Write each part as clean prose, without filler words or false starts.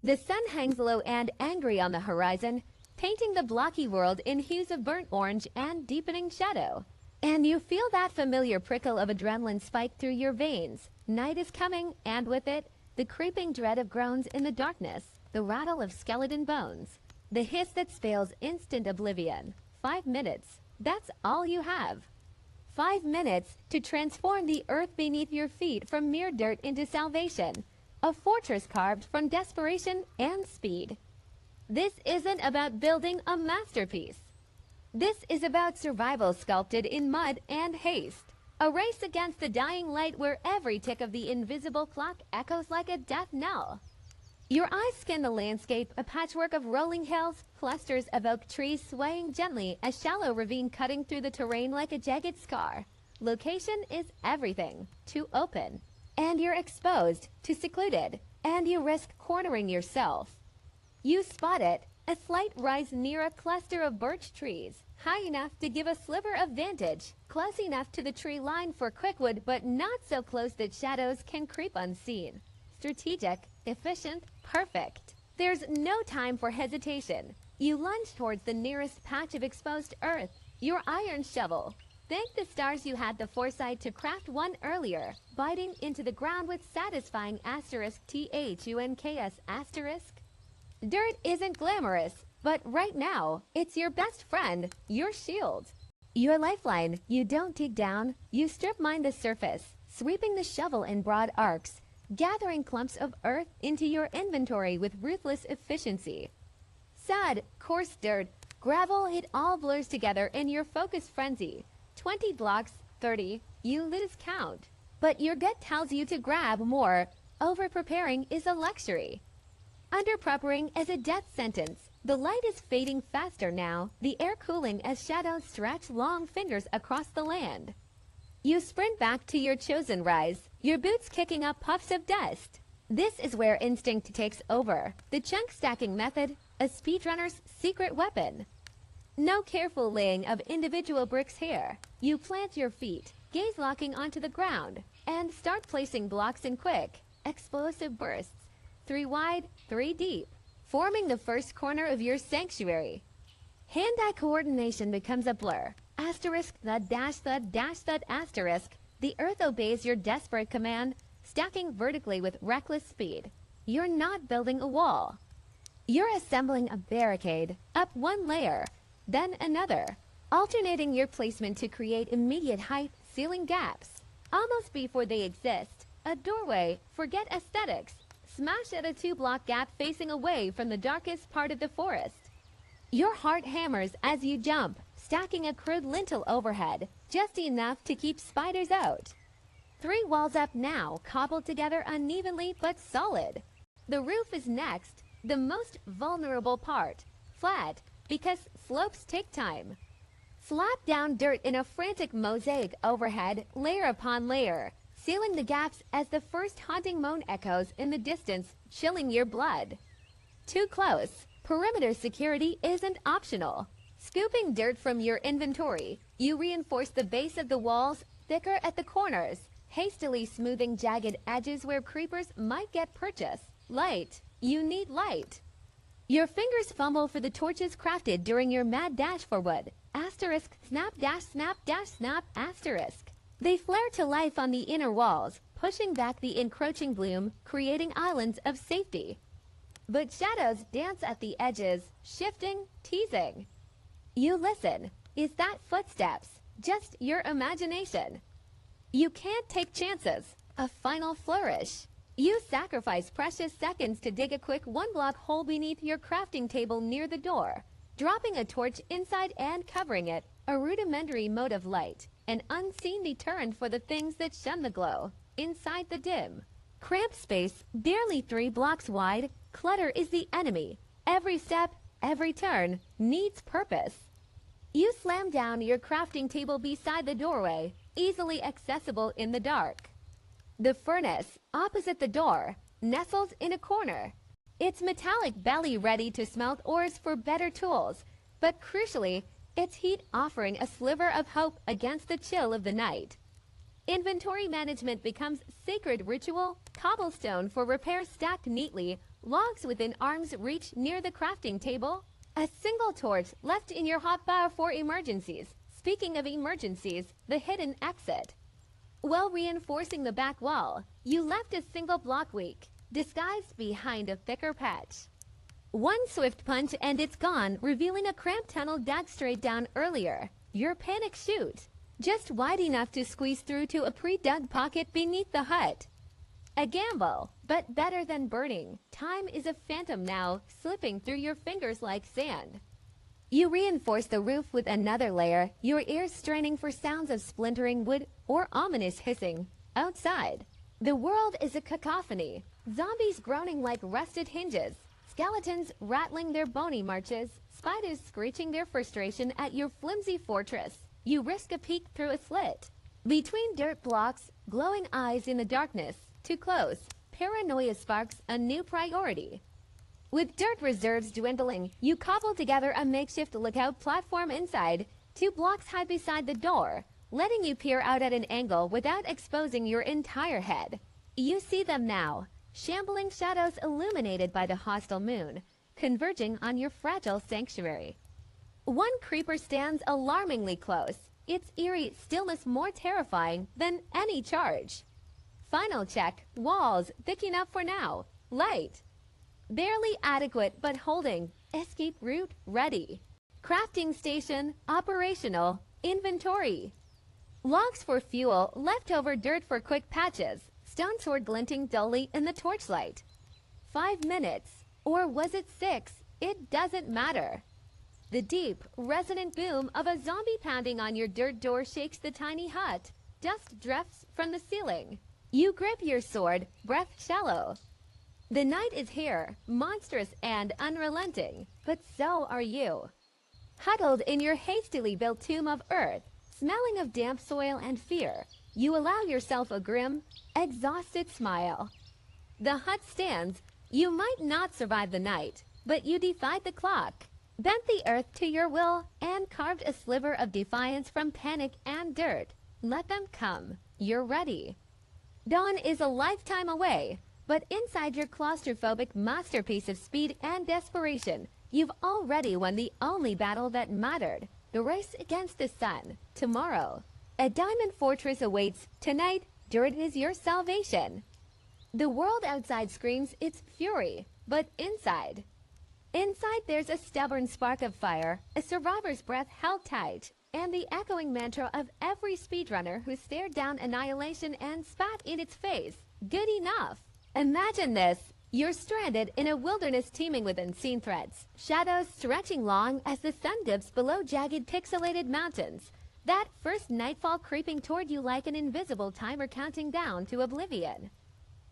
The sun hangs low and angry on the horizon, painting the blocky world in hues of burnt orange and deepening shadow. And you feel that familiar prickle of adrenaline spike through your veins. Night is coming, and with it, the creeping dread of groans in the darkness, the rattle of skeleton bones, the hiss that spells instant oblivion. 5 minutes. That's all you have. 5 minutes to transform the earth beneath your feet from mere dirt into salvation. A fortress carved from desperation and speed. This isn't about building a masterpiece. This is about survival sculpted in mud and haste. A race against the dying light where every tick of the invisible clock echoes like a death knell. Your eyes scan the landscape, a patchwork of rolling hills, clusters of oak trees swaying gently, a shallow ravine cutting through the terrain like a jagged scar. Location is everything. Too open. And you're exposed, too secluded, and you risk cornering yourself. You spot it, a slight rise near a cluster of birch trees, high enough to give a sliver of vantage, close enough to the tree line for quickwood, but not so close that shadows can creep unseen. Strategic, efficient, perfect. There's no time for hesitation. You lunge towards the nearest patch of exposed earth, your iron shovel. Thank the stars you had the foresight to craft one earlier, biting into the ground with satisfying *THUNKS*. Dirt isn't glamorous, but right now, it's your best friend, your shield. Your lifeline. You don't dig down, you strip mine the surface, sweeping the shovel in broad arcs, gathering clumps of earth into your inventory with ruthless efficiency. Sod, coarse dirt, gravel, it all blurs together in your focus frenzy. 20 blocks, 30, you lose count. But your gut tells you to grab more. Over-preparing is a luxury. Under-preppering is a death sentence. The light is fading faster now, the air cooling as shadows stretch long fingers across the land. You sprint back to your chosen rise, your boots kicking up puffs of dust. This is where instinct takes over. The chunk stacking method, a speedrunner's secret weapon. No careful laying of individual bricks here. You plant your feet, gaze locking onto the ground, and start placing blocks in quick, explosive bursts. 3 wide, 3 deep, forming the first corner of your sanctuary. Hand-eye coordination becomes a blur. Asterisk, thud, dash, thud, dash, thud, asterisk. The earth obeys your desperate command, stacking vertically with reckless speed. You're not building a wall. You're assembling a barricade, up one layer, then another, alternating your placement to create immediate height, ceiling gaps. Almost before they exist, a doorway, forget aesthetics. Smash at a 2-block gap facing away from the darkest part of the forest. Your heart hammers as you jump, stacking a crude lintel overhead, just enough to keep spiders out. 3 walls up now, cobbled together unevenly but solid. The roof is next, the most vulnerable part, flat, because slopes take time. Slap down dirt in a frantic mosaic overhead, layer upon layer, sealing the gaps as the first haunting moan echoes in the distance, chilling your blood. Too close. Perimeter security isn't optional. Scooping dirt from your inventory, you reinforce the base of the walls, thicker at the corners, hastily smoothing jagged edges where creepers might get purchase. Light. You need light. Your fingers fumble for the torches crafted during your mad dash for wood. Asterisk, snap, dash, snap, asterisk. They flare to life on the inner walls, pushing back the encroaching bloom, creating islands of safety. But shadows dance at the edges, shifting, teasing. You listen. Is that footsteps? Just your imagination. You can't take chances. A final flourish. You sacrifice precious seconds to dig a quick 1-block hole beneath your crafting table near the door, dropping a torch inside and covering it, a rudimentary mode of light, an unseen deterrent for the things that shun the glow, inside the dim. Cramped space, barely 3 blocks wide, clutter is the enemy. Every step, every turn, needs purpose. You slam down your crafting table beside the doorway, easily accessible in the dark. The furnace, opposite the door, nestles in a corner. Its metallic belly ready to smelt ores for better tools, but crucially, its heat offering a sliver of hope against the chill of the night. Inventory management becomes sacred ritual, cobblestone for repair stacked neatly, logs within arm's reach near the crafting table, a single torch left in your hotbar for emergencies. Speaking of emergencies, the hidden exit. While reinforcing the back wall, you left a single block weak, disguised behind a thicker patch. One swift punch and it's gone, revealing a cramped tunnel dug straight down earlier. Your panic chute, just wide enough to squeeze through to a pre-dug pocket beneath the hut. A gamble, but better than burning. Time is a phantom now, slipping through your fingers like sand. You reinforce the roof with another layer, your ears straining for sounds of splintering wood or ominous hissing. Outside, the world is a cacophony. Zombies groaning like rusted hinges, skeletons rattling their bony marches, spiders screeching their frustration at your flimsy fortress. You risk a peek through a slit. Between dirt blocks, glowing eyes in the darkness. Too close, paranoia sparks a new priority. With dirt reserves dwindling, you cobble together a makeshift lookout platform inside, 2 blocks high beside the door, letting you peer out at an angle without exposing your entire head. You see them now, shambling shadows illuminated by the hostile moon, converging on your fragile sanctuary. One creeper stands alarmingly close, its eerie stillness more terrifying than any charge. Final check, walls thick enough for now, light. Barely adequate but holding, escape route ready. Crafting station operational, inventory. Logs for fuel, leftover dirt for quick patches, stone sword glinting dully in the torchlight. 5 minutes, or was it 6? It doesn't matter. The deep, resonant boom of a zombie pounding on your dirt door shakes the tiny hut. Dust drifts from the ceiling. You grip your sword, breath shallow. The night is here, monstrous and unrelenting, but so are you. Huddled in your hastily built tomb of earth, smelling of damp soil and fear, you allow yourself a grim, exhausted smile. The hut stands. You might not survive the night, but you defied the clock, bent the earth to your will, and carved a sliver of defiance from panic and dirt. Let them come. You're ready. Dawn is a lifetime away, but inside your claustrophobic masterpiece of speed and desperation, you've already won the only battle that mattered, the race against the sun. Tomorrow, a diamond fortress awaits. Tonight, dirt is your salvation. The world outside screams its fury, but inside there's a stubborn spark of fire, a survivor's breath held tight, and the echoing mantra of every speedrunner who stared down annihilation and spat in its face. Good enough. Imagine this. You're stranded in a wilderness teeming with unseen threats, shadows stretching long as the sun dips below jagged pixelated mountains. That first nightfall creeping toward you like an invisible timer counting down to oblivion.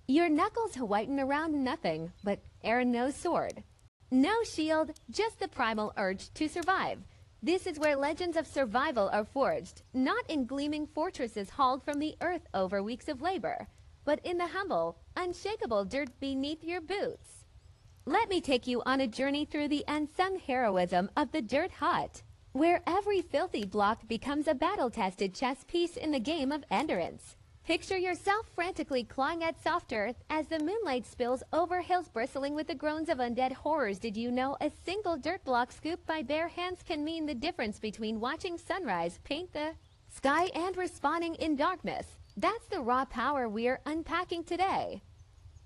Your knuckles whiten around nothing but no sword. No shield, just the primal urge to survive. This is where legends of survival are forged, not in gleaming fortresses hauled from the earth over weeks of labor, but in the humble, unshakable dirt beneath your boots. Let me take you on a journey through the unsung heroism of the dirt hut, where every filthy block becomes a battle-tested chess piece in the game of endurance. Picture yourself frantically clawing at soft earth as the moonlight spills over hills bristling with the groans of undead horrors. Did you know a single dirt block scooped by bare hands can mean the difference between watching sunrise paint the sky and respawning in darkness? That's the raw power we're unpacking today.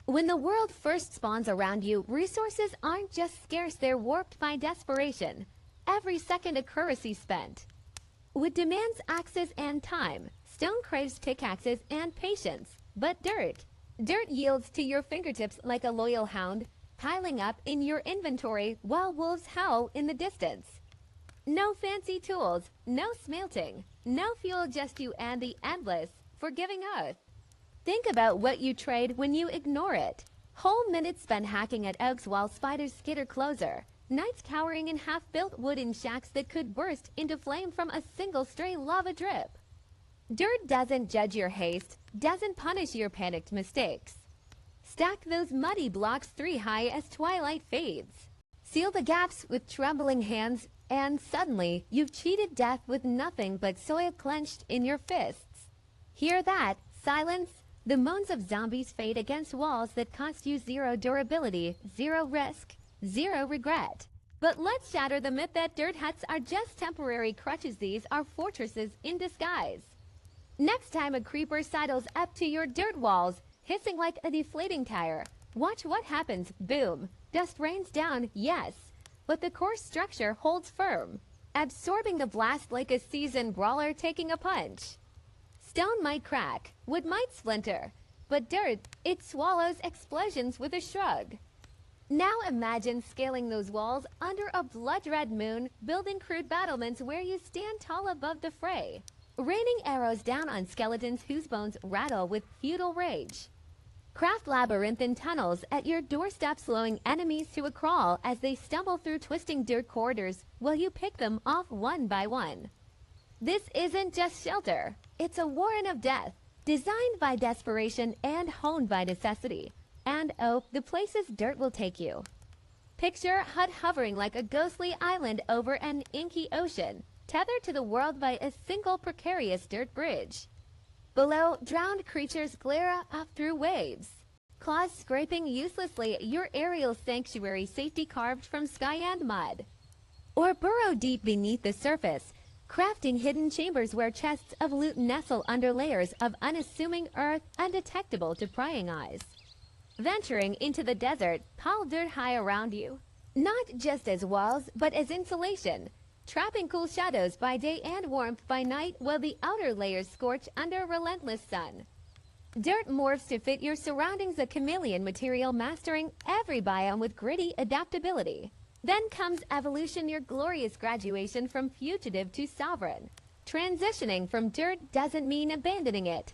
When the world first spawns around you, resources aren't just scarce, they're warped by desperation. Every second a currency spent. Wood demands axes and time. Stone craves pickaxes and patience. But dirt yields to your fingertips like a loyal hound, piling up in your inventory while wolves howl in the distance. No fancy tools, no smelting, no fuel, just you and the endless, forgiving earth. Think about what you trade when you ignore it. Whole minutes spent hacking at oaks while spiders skitter closer. Nights cowering in half-built wooden shacks that could burst into flame from a single stray lava drip. Dirt doesn't judge your haste, doesn't punish your panicked mistakes. Stack those muddy blocks 3 high as twilight fades. Seal the gaps with trembling hands, and suddenly you've cheated death with nothing but soil clenched in your fists. Hear that? Silence? The moans of zombies fade against walls that cost you zero durability, zero risk, zero regret. But let's shatter the myth that dirt huts are just temporary crutches. These are fortresses in disguise. Next time a creeper sidles up to your dirt walls, hissing like a deflating tire, watch what happens. Boom. Dust rains down, yes, but the core structure holds firm, absorbing the blast like a seasoned brawler taking a punch. Stone might crack, wood might splinter, but dirt, it swallows explosions with a shrug. Now imagine scaling those walls under a blood-red moon, building crude battlements where you stand tall above the fray, raining arrows down on skeletons whose bones rattle with futile rage. Craft labyrinthine tunnels at your doorstep, slowing enemies to a crawl as they stumble through twisting dirt corridors while you pick them off one by one. This isn't just shelter, it's a warren of death, designed by desperation and honed by necessity. And oh, the places dirt will take you. Picture hut hovering like a ghostly island over an inky ocean, tethered to the world by a single precarious dirt bridge. Below, drowned creatures glare up through waves, claws scraping uselessly your aerial sanctuary, safety carved from sky and mud. Or burrow deep beneath the surface, crafting hidden chambers where chests of loot nestle under layers of unassuming earth undetectable to prying eyes. Venturing into the desert, pile dirt high around you, not just as walls, but as insulation, trapping cool shadows by day and warmth by night while the outer layers scorch under relentless sun. Dirt morphs to fit your surroundings, a chameleon material mastering every biome with gritty adaptability. Then comes evolution, your glorious graduation from fugitive to sovereign. Transitioning from dirt doesn't mean abandoning it.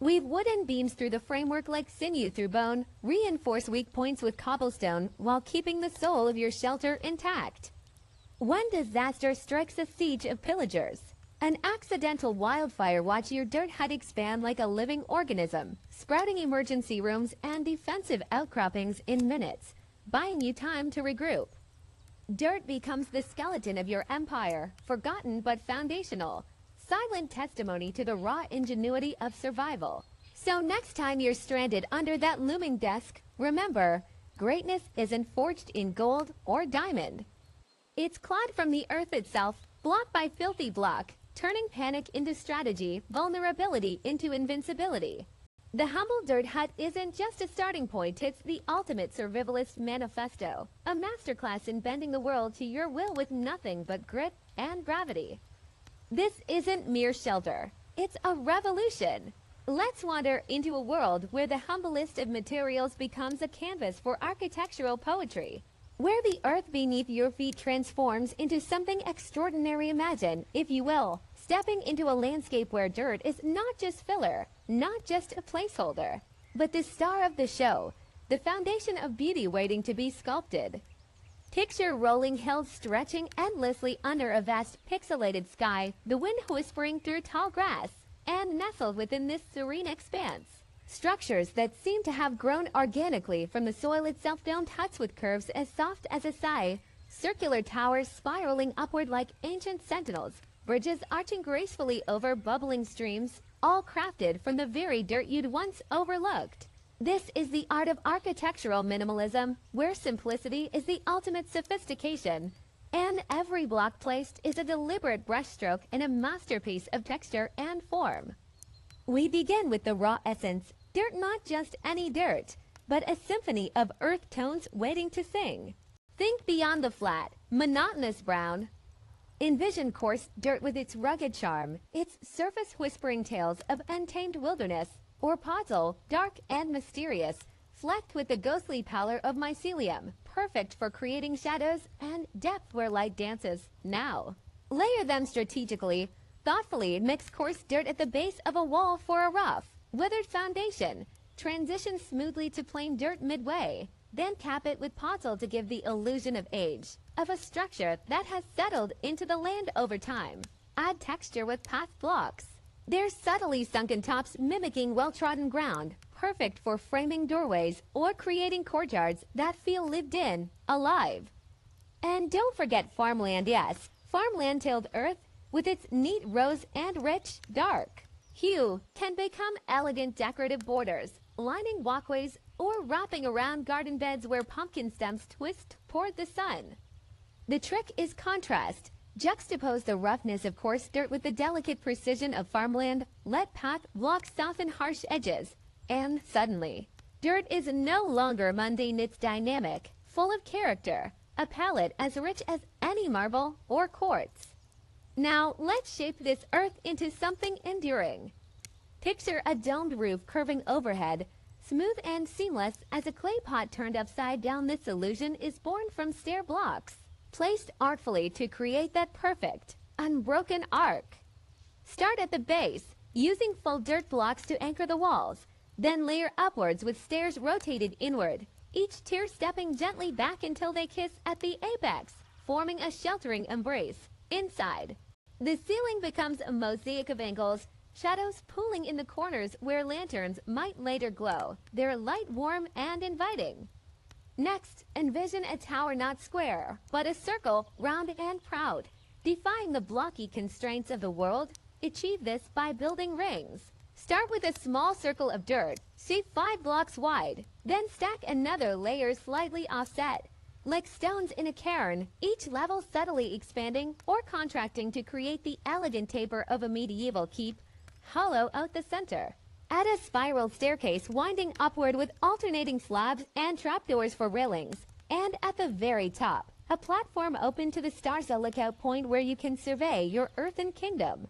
Weave wooden beams through the framework like sinew through bone, reinforce weak points with cobblestone while keeping the soul of your shelter intact. One disaster strikes a siege of pillagers. An accidental wildfire, watch your dirt hut expand like a living organism, sprouting emergency rooms and defensive outcroppings in minutes, buying you time to regroup. Dirt becomes the skeleton of your empire, forgotten but foundational, silent testimony to the raw ingenuity of survival. So next time you're stranded under that looming desk, remember, greatness isn't forged in gold or diamond. It's clawed from the earth itself, block by filthy block, turning panic into strategy, vulnerability into invincibility. The humble dirt hut isn't just a starting point, it's the ultimate survivalist manifesto, a masterclass in bending the world to your will with nothing but grit and gravity. This isn't mere shelter, it's a revolution. Let's wander into a world where the humblest of materials becomes a canvas for architectural poetry, where the earth beneath your feet transforms into something extraordinary. Imagine, if you will, stepping into a landscape where dirt is not just filler, not just a placeholder, but the star of the show, the foundation of beauty waiting to be sculpted. Picture rolling hills stretching endlessly under a vast pixelated sky, the wind whispering through tall grass, and nestled within this serene expanse, structures that seem to have grown organically from the soil itself, domed huts with curves as soft as a sigh, circular towers spiraling upward like ancient sentinels, bridges arching gracefully over bubbling streams, all crafted from the very dirt you'd once overlooked. This is the art of architectural minimalism, where simplicity is the ultimate sophistication, and every block placed is a deliberate brushstroke and a masterpiece of texture and form. We begin with the raw essence, dirt, not just any dirt, but a symphony of earth tones waiting to sing. Think beyond the flat, monotonous brown. Envision coarse dirt with its rugged charm, its surface whispering tales of untamed wilderness, or puzzle, dark and mysterious, flecked with the ghostly pallor of mycelium, perfect for creating shadows and depth where light dances. Now, layer them strategically, thoughtfully. Mix coarse dirt at the base of a wall for a rough, withered foundation. Transition smoothly to plain dirt midway. Then cap it with puzzle to give the illusion of age, of a structure that has settled into the land over time. Add texture with path blocks, their subtly sunken tops mimicking well-trodden ground, perfect for framing doorways or creating courtyards that feel lived in, alive. And don't forget farmland, yes, farmland tilled earth with its neat rows and rich, dark hue can become elegant decorative borders, lining walkways or wrapping around garden beds where pumpkin stems twist toward the sun. The trick is contrast. Juxtapose the roughness of coarse dirt with the delicate precision of farmland. Let path blocks soften harsh edges. And suddenly, dirt is no longer mundane, it's dynamic, full of character, a palette as rich as any marble or quartz. Now, let's shape this earth into something enduring. Picture a domed roof curving overhead, smooth and seamless as a clay pot turned upside down. This illusion is born from stair blocks, placed artfully to create that perfect, unbroken arc. Start at the base, using full dirt blocks to anchor the walls, then layer upwards with stairs rotated inward, each tier stepping gently back until they kiss at the apex, forming a sheltering embrace. Inside, the ceiling becomes a mosaic of angles, shadows pooling in the corners where lanterns might later glow, their light warm and inviting. Next, envision a tower not square, but a circle, round and proud, defying the blocky constraints of the world. Achieve this by building rings. Start with a small circle of dirt, say 5 blocks wide, then stack another layer slightly offset. Like stones in a cairn, each level subtly expanding or contracting to create the elegant taper of a medieval keep, hollow out the center. Add a spiral staircase winding upward with alternating slabs and trapdoors for railings. And at the very top, a platform open to the stars, a lookout point where you can survey your earthen kingdom.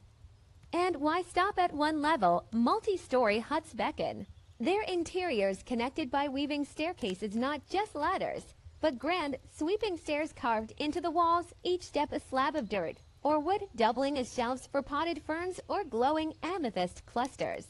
And why stop at one level? Multi-story huts beckon. Their interiors connected by weaving staircases, not just ladders, but grand, sweeping stairs carved into the walls, each step a slab of dirt or wood, doubling as shelves for potted ferns or glowing amethyst clusters.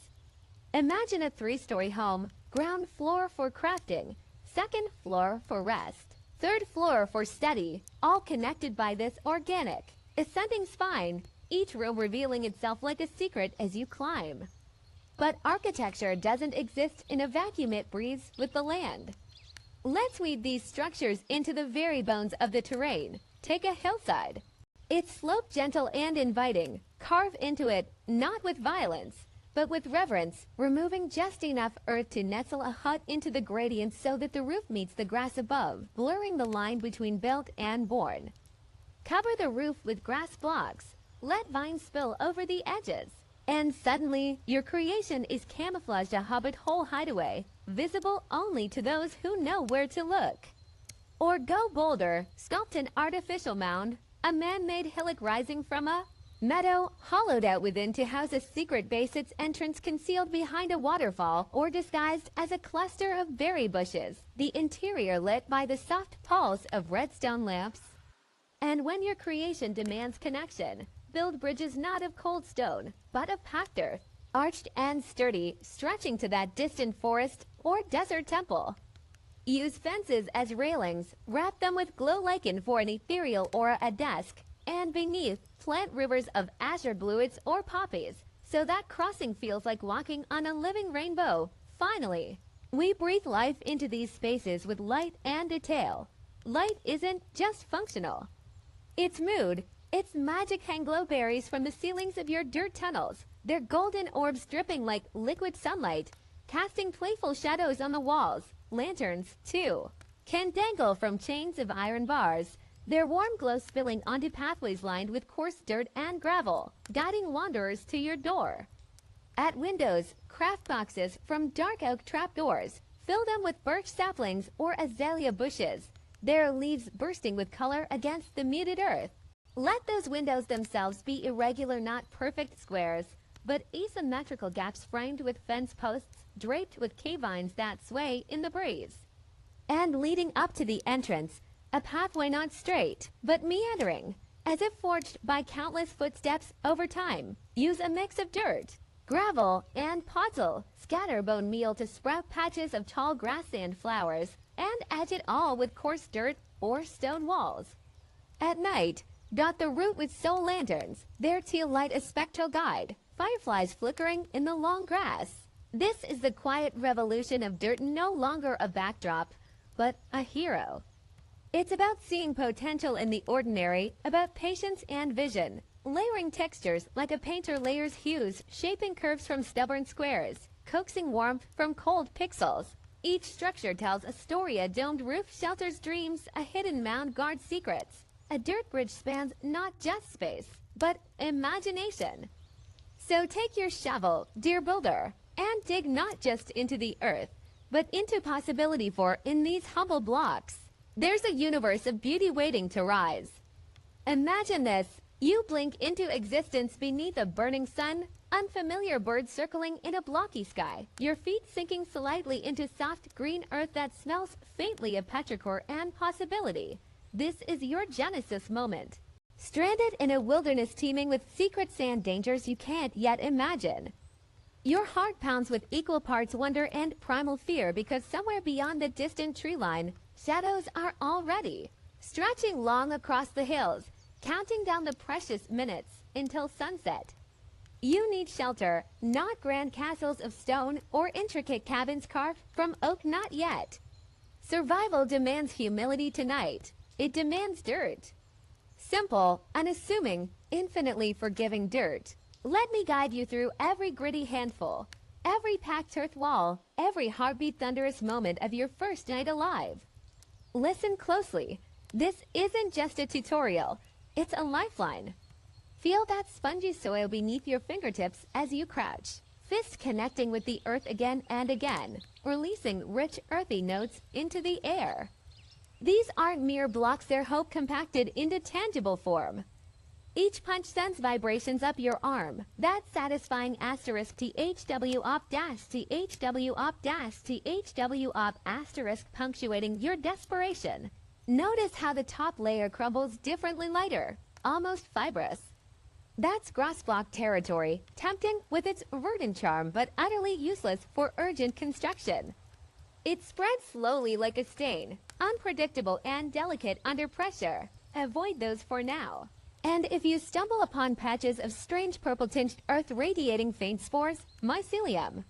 Imagine a 3-story home, ground floor for crafting, second floor for rest, third floor for study, all connected by this organic, ascending spine, each room revealing itself like a secret as you climb. But architecture doesn't exist in a vacuum, it breathes with the land. Let's weave these structures into the very bones of the terrain. Take a hillside. It's slope gentle and inviting. Carve into it, not with violence, but with reverence, removing just enough earth to nestle a hut into the gradient so that the roof meets the grass above, blurring the line between built and born. Cover the roof with grass blocks. Let vines spill over the edges. And suddenly, your creation is camouflaged, a hobbit hole hideaway, visible only to those who know where to look. Or go bolder, sculpt an artificial mound, a man-made hillock rising from a meadow, hollowed out within to house a secret base, its entrance concealed behind a waterfall or disguised as a cluster of berry bushes, the interior lit by the soft pulse of redstone lamps. And when your creation demands connection, build bridges not of cold stone, but of packed earth, arched and sturdy, stretching to that distant forest or desert temple. Use fences as railings, wrap them with glow lichen for an ethereal aura, a desk, and beneath, plant rivers of azure bluets or poppies, so that crossing feels like walking on a living rainbow. Finally, we breathe life into these spaces with light and detail. Light isn't just functional. It's mood. Its magic. Hang glowberries from the ceilings of your dirt tunnels, their golden orbs dripping like liquid sunlight, casting playful shadows on the walls. Lanterns, too, can dangle from chains of iron bars, their warm glow spilling onto pathways lined with coarse dirt and gravel, guiding wanderers to your door. At windows, craft boxes from dark oak trapdoors. Fill them with birch saplings or azalea bushes, their leaves bursting with color against the muted earth. Let those windows themselves be irregular, not perfect squares, but asymmetrical gaps framed with fence posts draped with cave vines that sway in the breeze. And leading up to the entrance, a pathway not straight, but meandering, as if forged by countless footsteps over time. Use a mix of dirt, gravel, and podzol. Scatter bone meal to sprout patches of tall grass and flowers, and edge it all with coarse dirt or stone walls. At night, dot the route with soul lanterns, their teal light a spectral guide, fireflies flickering in the long grass. This is the quiet revolution of dirt, no longer a backdrop, but a hero. It's about seeing potential in the ordinary, about patience and vision. layering textures like a painter layers hues, shaping curves from stubborn squares, coaxing warmth from cold pixels. Each structure tells a story. A domed roof shelters dreams, a hidden mound guards secrets. A dirt bridge spans not just space, but imagination. So take your shovel, dear builder, and dig not just into the earth, but into possibility, for in these humble blocks, there's a universe of beauty waiting to rise. Imagine this. You blink into existence beneath a burning sun, unfamiliar birds circling in a blocky sky, your feet sinking slightly into soft green earth that smells faintly of petrichor and possibility. This is your Genesis moment. Stranded in a wilderness teeming with secret sand dangers you can't yet imagine. Your heart pounds with equal parts wonder and primal fear, because somewhere beyond the distant tree line, shadows are already stretching long across the hills, counting down the precious minutes until sunset. You need shelter, not grand castles of stone or intricate cabins carved from oak, not yet. Survival demands humility tonight. It demands dirt. Simple, unassuming, infinitely forgiving dirt. Let me guide you through every gritty handful, every packed earth wall, every heartbeat thunderous moment of your first night alive. Listen closely. This isn't just a tutorial. It's a lifeline. Feel that spongy soil beneath your fingertips as you crouch, fists connecting with the earth again and again, releasing rich earthy notes into the air. These aren't mere blocks, they're hope compacted into tangible form. Each punch sends vibrations up your arm. That satisfying asterisk THW op dash THW op dash THW op asterisk punctuating your desperation. Notice how the top layer crumbles differently, lighter, almost fibrous. That's grass block territory, tempting with its verdant charm but utterly useless for urgent construction. It spreads slowly like a stain, unpredictable and delicate under pressure. Avoid those for now. And if you stumble upon patches of strange purple-tinged earth radiating faint spores, mycelium.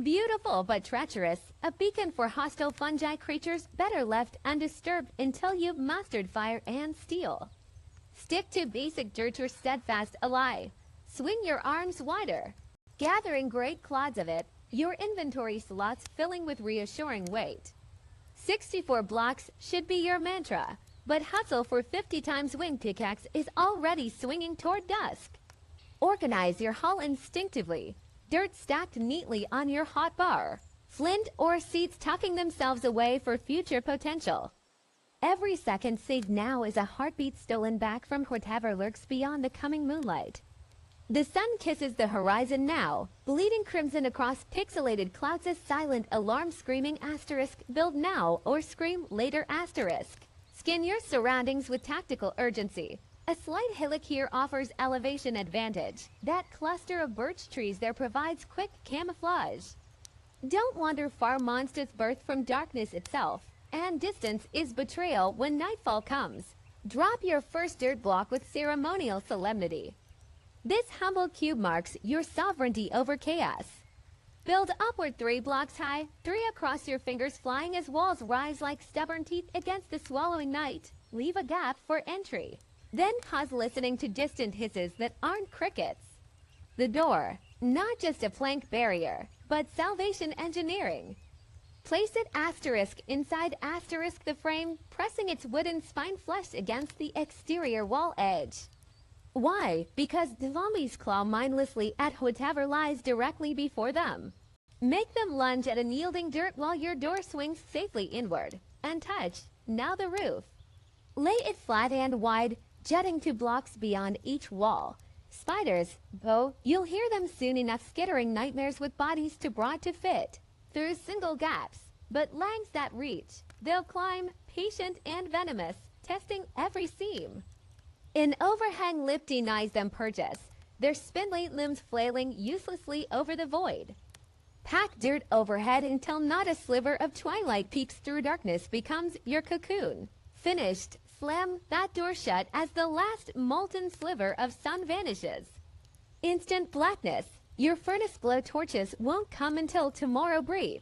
Beautiful but treacherous, a beacon for hostile fungi creatures, better left undisturbed until you've mastered fire and steel. Stick to basic dirt or steadfast ally. Swing your arms wider, gathering great clods of it, your inventory slots filling with reassuring weight. 64 blocks should be your mantra, but hustle for 50 times wing pickaxe is already swinging toward dusk. Organize your hull instinctively, dirt stacked neatly on your hot bar, flint or seeds tucking themselves away for future potential. Every second saved now is a heartbeat stolen back from whatever lurks beyond the coming moonlight. The sun kisses the horizon now, bleeding crimson across pixelated clouds, a silent alarm screaming asterisk, build now or scream later asterisk. Skin your surroundings with tactical urgency. A slight hillock here offers elevation advantage. That cluster of birch trees there provides quick camouflage. Don't wander far, monsters birth from darkness itself, and distance is betrayal when nightfall comes. Drop your first dirt block with ceremonial solemnity. This humble cube marks your sovereignty over chaos. Build upward 3 blocks high, 3 across your fingers, flying as walls rise like stubborn teeth against the swallowing night. Leave a gap for entry. Then pause, listening to distant hisses that aren't crickets. The door, not just a plank barrier, but salvation engineering. Place it asterisk inside asterisk the frame, pressing its wooden spine flush against the exterior wall edge. Why? Because the zombies claw mindlessly at whatever lies directly before them. Make them lunge at unyielding dirt while your door swings safely inward. Untouched, now the roof. Lay it flat and wide, jutting 2 blocks beyond each wall. Spiders, though, you'll hear them soon enough, skittering nightmares with bodies too broad to fit through single gaps, but legs that reach. They'll climb, patient and venomous, testing every seam. An overhang lip denies them purchase, their spindly limbs flailing uselessly over the void. Pack dirt overhead until not a sliver of twilight peeks through darkness, becomes your cocoon. Finished, slam that door shut as the last molten sliver of sun vanishes. Instant blackness. Your furnace glow torches won't come until tomorrow breathe.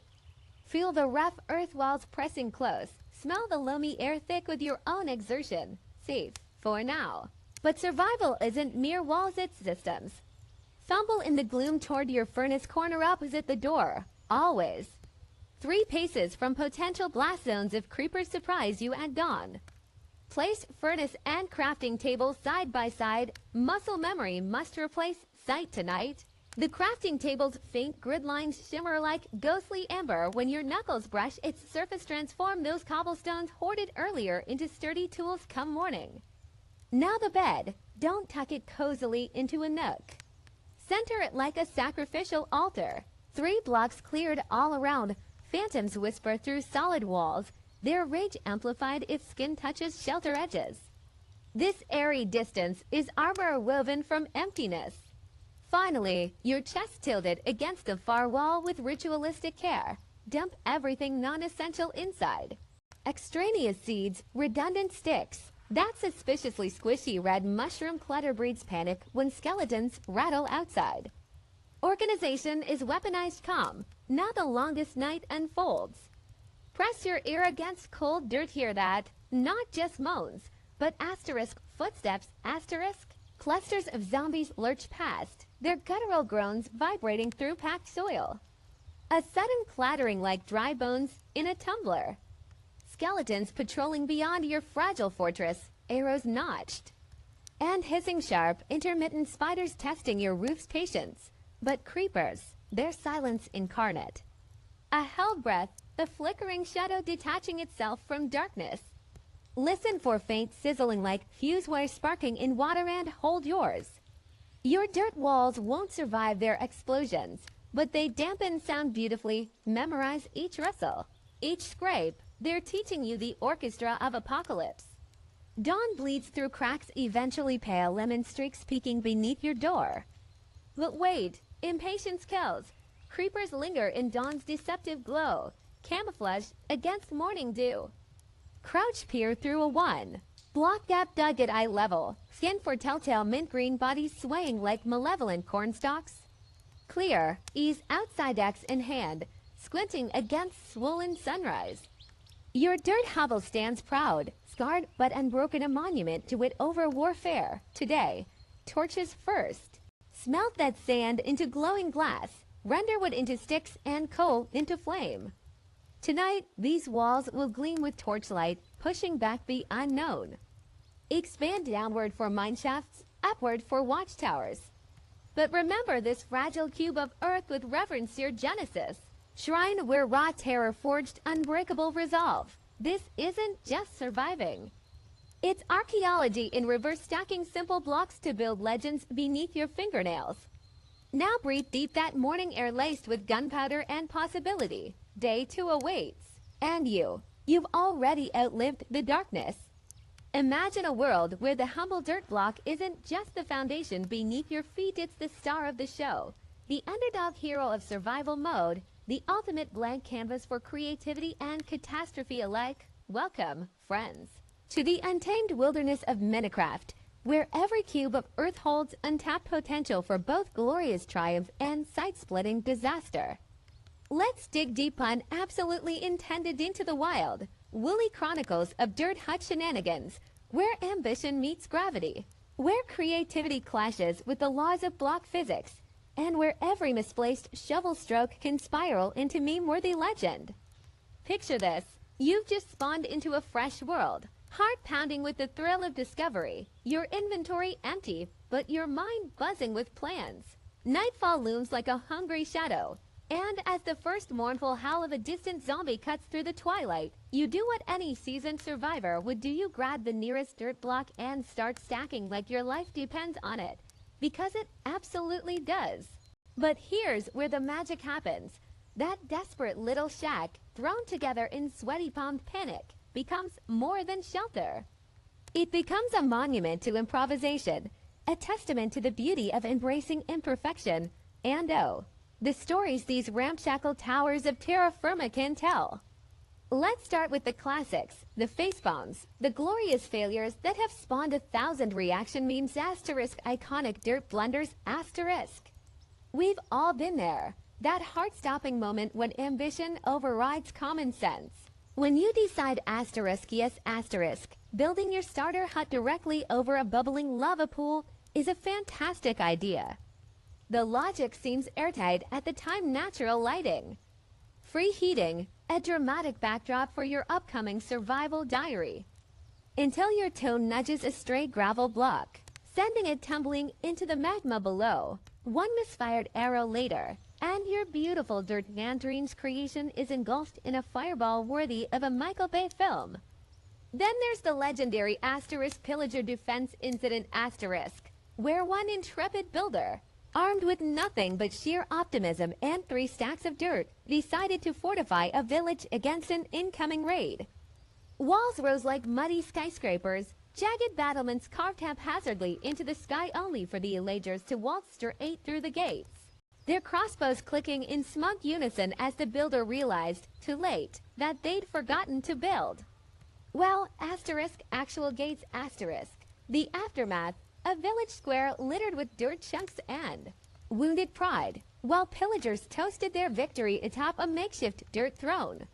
Feel the rough earth walls pressing close. Smell the loamy air thick with your own exertion. Safe for now. But survival isn't mere walls, it's systems. Fumble in the gloom toward your furnace corner opposite the door. Always. 3 paces from potential blast zones if creepers surprise you at dawn. Place furnace and crafting table side by side. Muscle memory must replace sight tonight. The crafting table's faint grid lines shimmer like ghostly amber when your knuckles brush its surface, transform those cobblestones hoarded earlier into sturdy tools come morning. Now the bed. Don't tuck it cozily into a nook. Center it like a sacrificial altar. 3 blocks cleared all around. Phantoms whisper through solid walls, their rage amplified if skin touches shelter edges. This airy distance is armor woven from emptiness. Finally, your chest tilted against the far wall with ritualistic care. Dump everything non-essential inside. Extraneous seeds, redundant sticks. That suspiciously squishy red mushroom clutter breeds panic when skeletons rattle outside. Organization is weaponized calm. Now the longest night unfolds. Press your ear against cold dirt, hear that? Not just moans, but asterisk footsteps, asterisk. Clusters of zombies lurch past, their guttural groans vibrating through packed soil. A sudden clattering like dry bones in a tumbler. Skeletons patrolling beyond your fragile fortress, arrows notched. And hissing sharp, intermittent spiders testing your roof's patience. But creepers, their silence incarnate. A hell breath, the flickering shadow detaching itself from darkness. Listen for faint sizzling like fuse wire sparking in water and hold yours. Your dirt walls won't survive their explosions, but they dampen sound beautifully, memorize each rustle, each scrape. They're teaching you the orchestra of apocalypse. Dawn bleeds through cracks, eventually pale lemon streaks peeking beneath your door. But wait, impatience kills. Creepers linger in dawn's deceptive glow, camouflaged against morning dew. Crouch peer through a 1. Block gap dug at eye level, skin for telltale mint green bodies swaying like malevolent cornstalks. Clear, ease outside axe in hand, squinting against swollen sunrise. Your dirt hovel stands proud, scarred but unbroken, a monument to it over warfare. Today, torches first. Smelt that sand into glowing glass, render wood into sticks and coal into flame. Tonight, these walls will gleam with torchlight, pushing back the unknown. Expand downward for mineshafts, upward for watchtowers. But remember this fragile cube of earth with reverence your genesis. Shrine where raw terror forged unbreakable resolve. This isn't just surviving. It's archaeology in reverse, stacking simple blocks to build legends beneath your fingernails. Now breathe deep, that morning air laced with gunpowder and possibility. Day 2 awaits. And you've already outlived the darkness. Imagine a world where the humble dirt block isn't just the foundation beneath your feet, it's the star of the show. The underdog hero of survival mode, the ultimate blank canvas for creativity and catastrophe alike. Welcome, friends, to the untamed wilderness of Minecraft, where every cube of earth holds untapped potential for both glorious triumph and side-splitting disaster. Let's dig deep, pun absolutely intended, into the wild, woolly chronicles of dirt hut shenanigans, where ambition meets gravity, where creativity clashes with the laws of block physics, and where every misplaced shovel stroke can spiral into meme-worthy legend. Picture this. You've just spawned into a fresh world, heart pounding with the thrill of discovery, your inventory empty, but your mind buzzing with plans. Nightfall looms like a hungry shadow, and as the first mournful howl of a distant zombie cuts through the twilight, you do what any seasoned survivor would do. You grab the nearest dirt block and start stacking like your life depends on it, because it absolutely does. But here's where the magic happens. That desperate little shack, thrown together in sweaty palmed panic, becomes more than shelter. It becomes a monument to improvisation, a testament to the beauty of embracing imperfection, and the stories these ramshackle towers of terra firma can tell. Let's start with the classics, the facepalms, the glorious failures that have spawned 1,000 reaction memes, asterisk iconic dirt blunders, asterisk. We've all been there. That heart-stopping moment when ambition overrides common sense. When you decide asterisk yes asterisk, Building your starter hut directly over a bubbling lava pool is a fantastic idea. The logic seems airtight at the time. Natural lighting. Free heating, a dramatic backdrop for your upcoming survival diary. Until your toe nudges a stray gravel block, sending it tumbling into the magma below. One misfired arrow later, and your beautiful dirt Nandrine's creation is engulfed in a fireball worthy of a Michael Bay film. Then there's the legendary Asterisk Pillager Defense Incident Asterisk, where one intrepid builder, armed with nothing but sheer optimism and 3 stacks of dirt, decided to fortify a village against an incoming raid. Walls rose like muddy skyscrapers, jagged battlements carved haphazardly into the sky only for the Elagers to waltz straight through the gates. Their crossbows clicking in smug unison as the builder realized, too late, that they'd forgotten to build. Well, asterisk, actual gates asterisk. The aftermath, a village square littered with dirt chunks and wounded pride, while pillagers toasted their victory atop a makeshift dirt throne.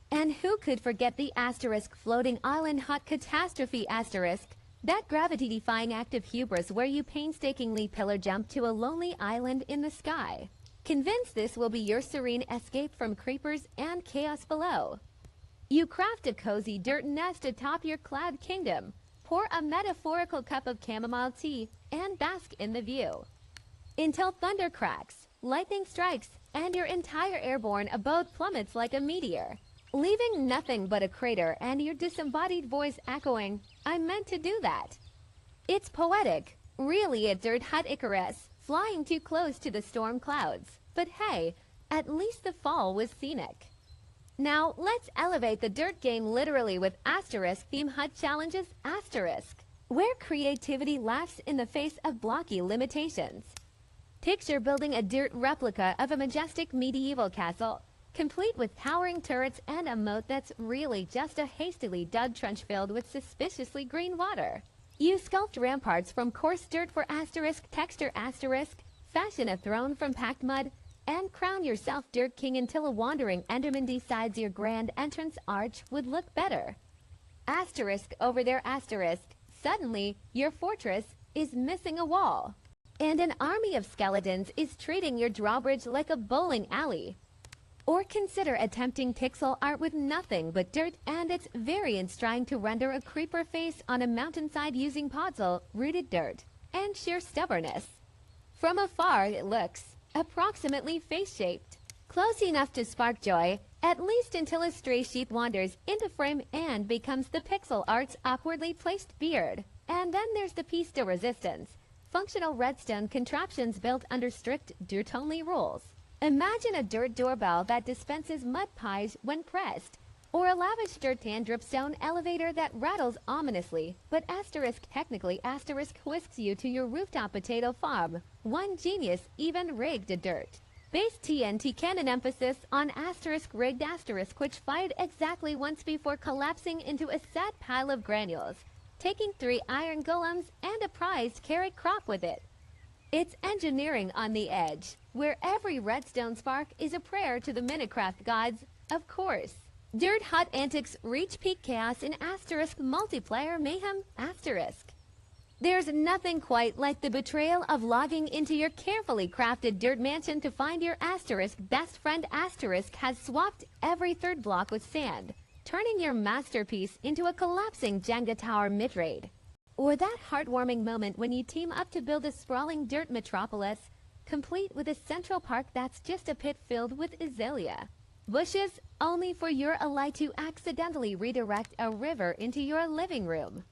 And who could forget the asterisk floating island hut catastrophe asterisk, that gravity-defying act of hubris where you painstakingly pillar jump to a lonely island in the sky. Convinced this will be your serene escape from creepers and chaos below. You craft a cozy dirt nest atop your cloud kingdom, pour a metaphorical cup of chamomile tea, and bask in the view. Until thunder cracks, lightning strikes, and your entire airborne abode plummets like a meteor, leaving nothing but a crater and your disembodied voice echoing, "I meant to do that." It's poetic, really a dirt hut Icarus, flying too close to the storm clouds. But hey, at least the fall was scenic. Now, let's elevate the dirt game literally with asterisk theme hut challenges asterisk, where creativity laughs in the face of blocky limitations. Picture building a dirt replica of a majestic medieval castle, complete with towering turrets and a moat that's really just a hastily dug trench filled with suspiciously green water. You sculpt ramparts from coarse dirt for asterisk texture asterisk, fashion a throne from packed mud, and crown yourself dirt king until a wandering enderman decides your grand entrance arch would look better. Asterisk over there asterisk, suddenly your fortress is missing a wall, and an army of skeletons is treating your drawbridge like a bowling alley. Or consider attempting pixel art with nothing but dirt and its variants trying to render a creeper face on a mountainside using podzol, rooted dirt, and sheer stubbornness. From afar it looks approximately face-shaped, close enough to spark joy, at least until a stray sheep wanders into frame and becomes the pixel art's awkwardly placed beard. And then there's the piece de resistance, functional redstone contraptions built under strict dirt-only rules. Imagine a dirt doorbell that dispenses mud pies when pressed, or a lavish dirt tan dripstone elevator that rattles ominously, but asterisk technically asterisk whisks you to your rooftop potato farm. One genius even rigged a dirt base TNT cannon emphasis on asterisk rigged asterisk, which fired exactly once before collapsing into a sad pile of granules, taking 3 iron golems and a prized carrot crop with it. It's engineering on the edge, where every redstone spark is a prayer to the Minecraft gods, of course. Dirt hut antics reach peak chaos in asterisk multiplayer mayhem asterisk. There's nothing quite like the betrayal of logging into your carefully crafted dirt mansion to find your asterisk best friend asterisk has swapped every third block with sand, turning your masterpiece into a collapsing Jenga tower mid-raid. Or that heartwarming moment when you team up to build a sprawling dirt metropolis, complete with a central park that's just a pit filled with azalea bushes, only for your ally to accidentally redirect a river into your living room.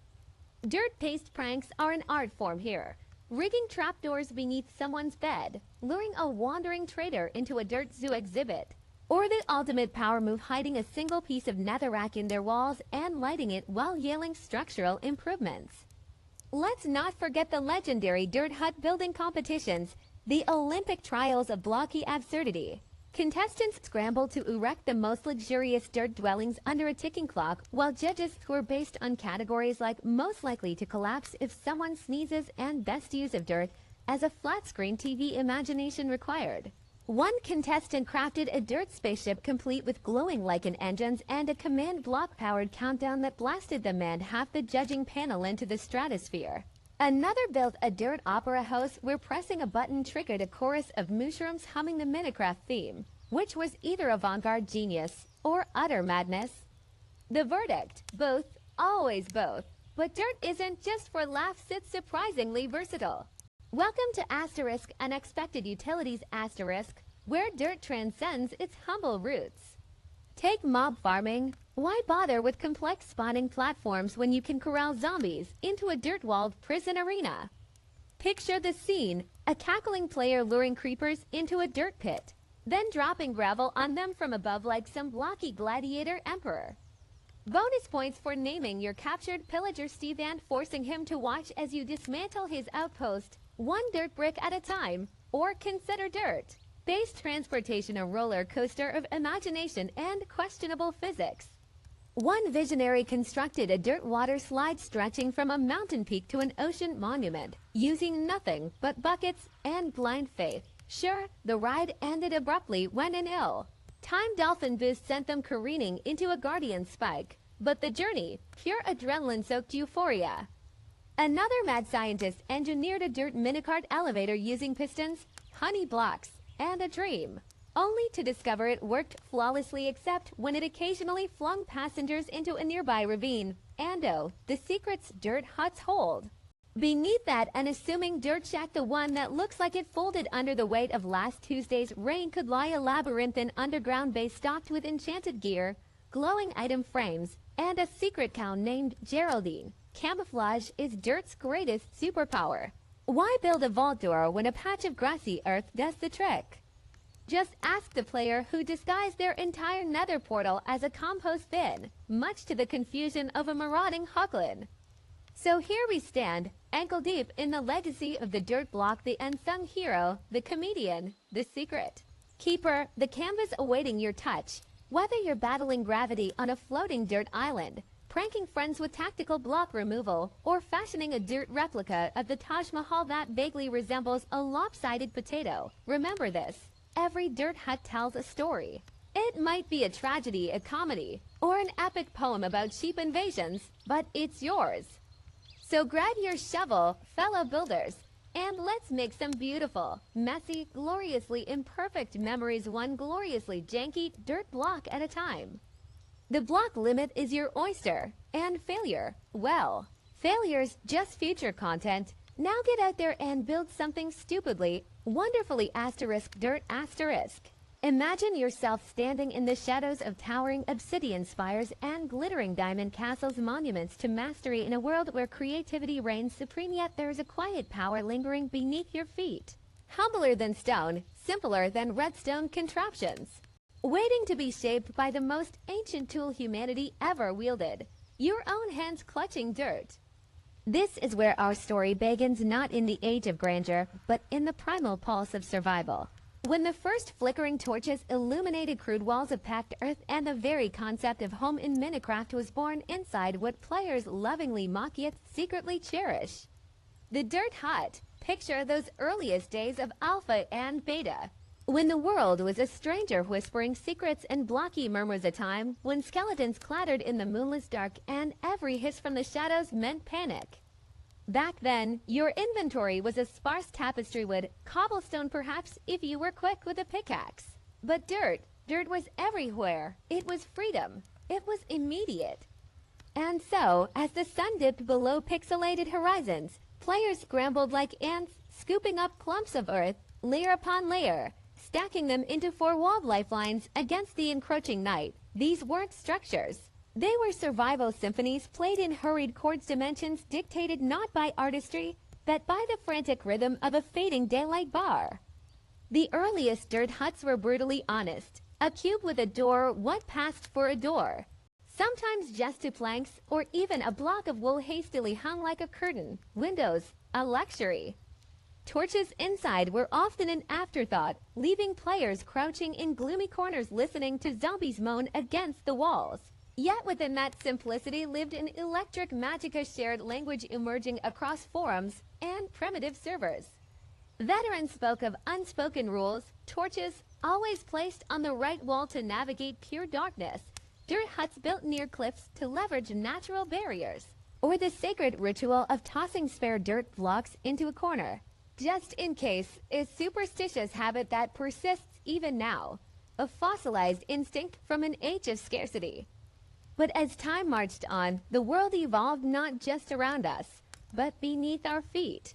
Dirt paste pranks are an art form here, rigging trapdoors beneath someone's bed, luring a wandering trader into a dirt zoo exhibit, or the ultimate power move hiding a single piece of netherrack in their walls and lighting it while yelling structural improvements. Let's not forget the legendary dirt hut building competitions, the Olympic trials of blocky absurdity. Contestants scramble to erect the most luxurious dirt dwellings under a ticking clock, while judges score based on categories like most likely to collapse if someone sneezes and best use of dirt as a flat screen TV imagination required. One contestant crafted a dirt spaceship complete with glowing lichen engines and a command block-powered countdown that blasted them and half the judging panel into the stratosphere. Another built a dirt opera house where pressing a button triggered a chorus of mushrooms humming the Minecraft theme, which was either avant-garde genius or utter madness. The verdict: both, always both. But dirt isn't just for laughs, it's surprisingly versatile. Welcome to Asterisk Unexpected Utilities Asterisk, where dirt transcends its humble roots. Take mob farming. Why bother with complex spawning platforms when you can corral zombies into a dirt-walled prison arena? Picture the scene: a cackling player luring creepers into a dirt pit, then dropping gravel on them from above like some blocky gladiator emperor. Bonus points for naming your captured pillager Steve and forcing him to watch as you dismantle his outpost, one dirt brick at a time. Or consider dirt based transportation a roller coaster of imagination and questionable physics. One visionary constructed a dirt water slide stretching from a mountain peak to an ocean monument, using nothing but buckets and blind faith. Sure, the ride ended abruptly when an ill-timed dolphin boost sent them careening into a guardian spike, but the journey, pure adrenaline-soaked euphoria. Another mad scientist engineered a dirt minicart elevator using pistons, honey blocks, and a dream, only to discover it worked flawlessly except when it occasionally flung passengers into a nearby ravine. And oh, the secrets dirt huts hold. Beneath that unassuming dirt shack, the one that looks like it folded under the weight of last Tuesday's rain, could lie a labyrinthine underground base stocked with enchanted gear, glowing item frames, and a secret cow named Geraldine. Camouflage is dirt's greatest superpower. Why build a vault door when a patch of grassy earth does the trick? Just ask the player who disguised their entire nether portal as a compost bin, much to the confusion of a marauding hoglin. So here we stand, ankle deep in the legacy of the dirt block, the unsung hero, the comedian, the secret keeper, the canvas awaiting your touch. Whether you're battling gravity on a floating dirt island, pranking friends with tactical block removal, or fashioning a dirt replica of the Taj Mahal that vaguely resembles a lopsided potato, remember this: every dirt hut tells a story. It might be a tragedy, a comedy, or an epic poem about sheep invasions, but it's yours. So grab your shovel, fellow builders, and let's make some beautiful, messy, gloriously imperfect memories, one gloriously janky dirt block at a time. The block limit is your oyster, and failure, well, failure's just future content. Now get out there and build something stupidly, wonderfully asterisk dirt asterisk. Imagine yourself standing in the shadows of towering obsidian spires and glittering diamond castles, monuments to mastery in a world where creativity reigns supreme, yet there's a quiet power lingering beneath your feet. Humbler than stone, simpler than redstone contraptions, waiting to be shaped by the most ancient tool humanity ever wielded, your own hands clutching dirt. This is where our story begins, not in the age of grandeur, but in the primal pulse of survival. When the first flickering torches illuminated crude walls of packed earth and the very concept of home in Minecraft was born inside what players lovingly mock yet secretly cherish. The dirt hut. Picture those earliest days of alpha and beta, when the world was a stranger whispering secrets and blocky murmurs, a time when skeletons clattered in the moonless dark and every hiss from the shadows meant panic. Back then, your inventory was a sparse tapestry wood, cobblestone perhaps if you were quick with a pickaxe. But dirt was everywhere. It was freedom. It was immediate. And so, as the sun dipped below pixelated horizons, players scrambled like ants, scooping up clumps of earth, layer upon layer, stacking them into four-walled lifelines against the encroaching night. These weren't structures. They were survival symphonies played in hurried chords, dimensions dictated not by artistry, but by the frantic rhythm of a fading daylight bar. The earliest dirt huts were brutally honest. A cube with a door, what passed for a door. Sometimes just two planks, or even a block of wool hastily hung like a curtain. Windows, a luxury. Torches inside were often an afterthought, leaving players crouching in gloomy corners listening to zombies moan against the walls. Yet within that simplicity lived an electric magic, a shared language emerging across forums and primitive servers. Veterans spoke of unspoken rules, torches, always placed on the right wall to navigate pure darkness, dirt huts built near cliffs to leverage natural barriers, or the sacred ritual of tossing spare dirt blocks into a corner, just in case, a superstitious habit that persists even now, a fossilized instinct from an age of scarcity. But as time marched on, the world evolved not just around us, but beneath our feet.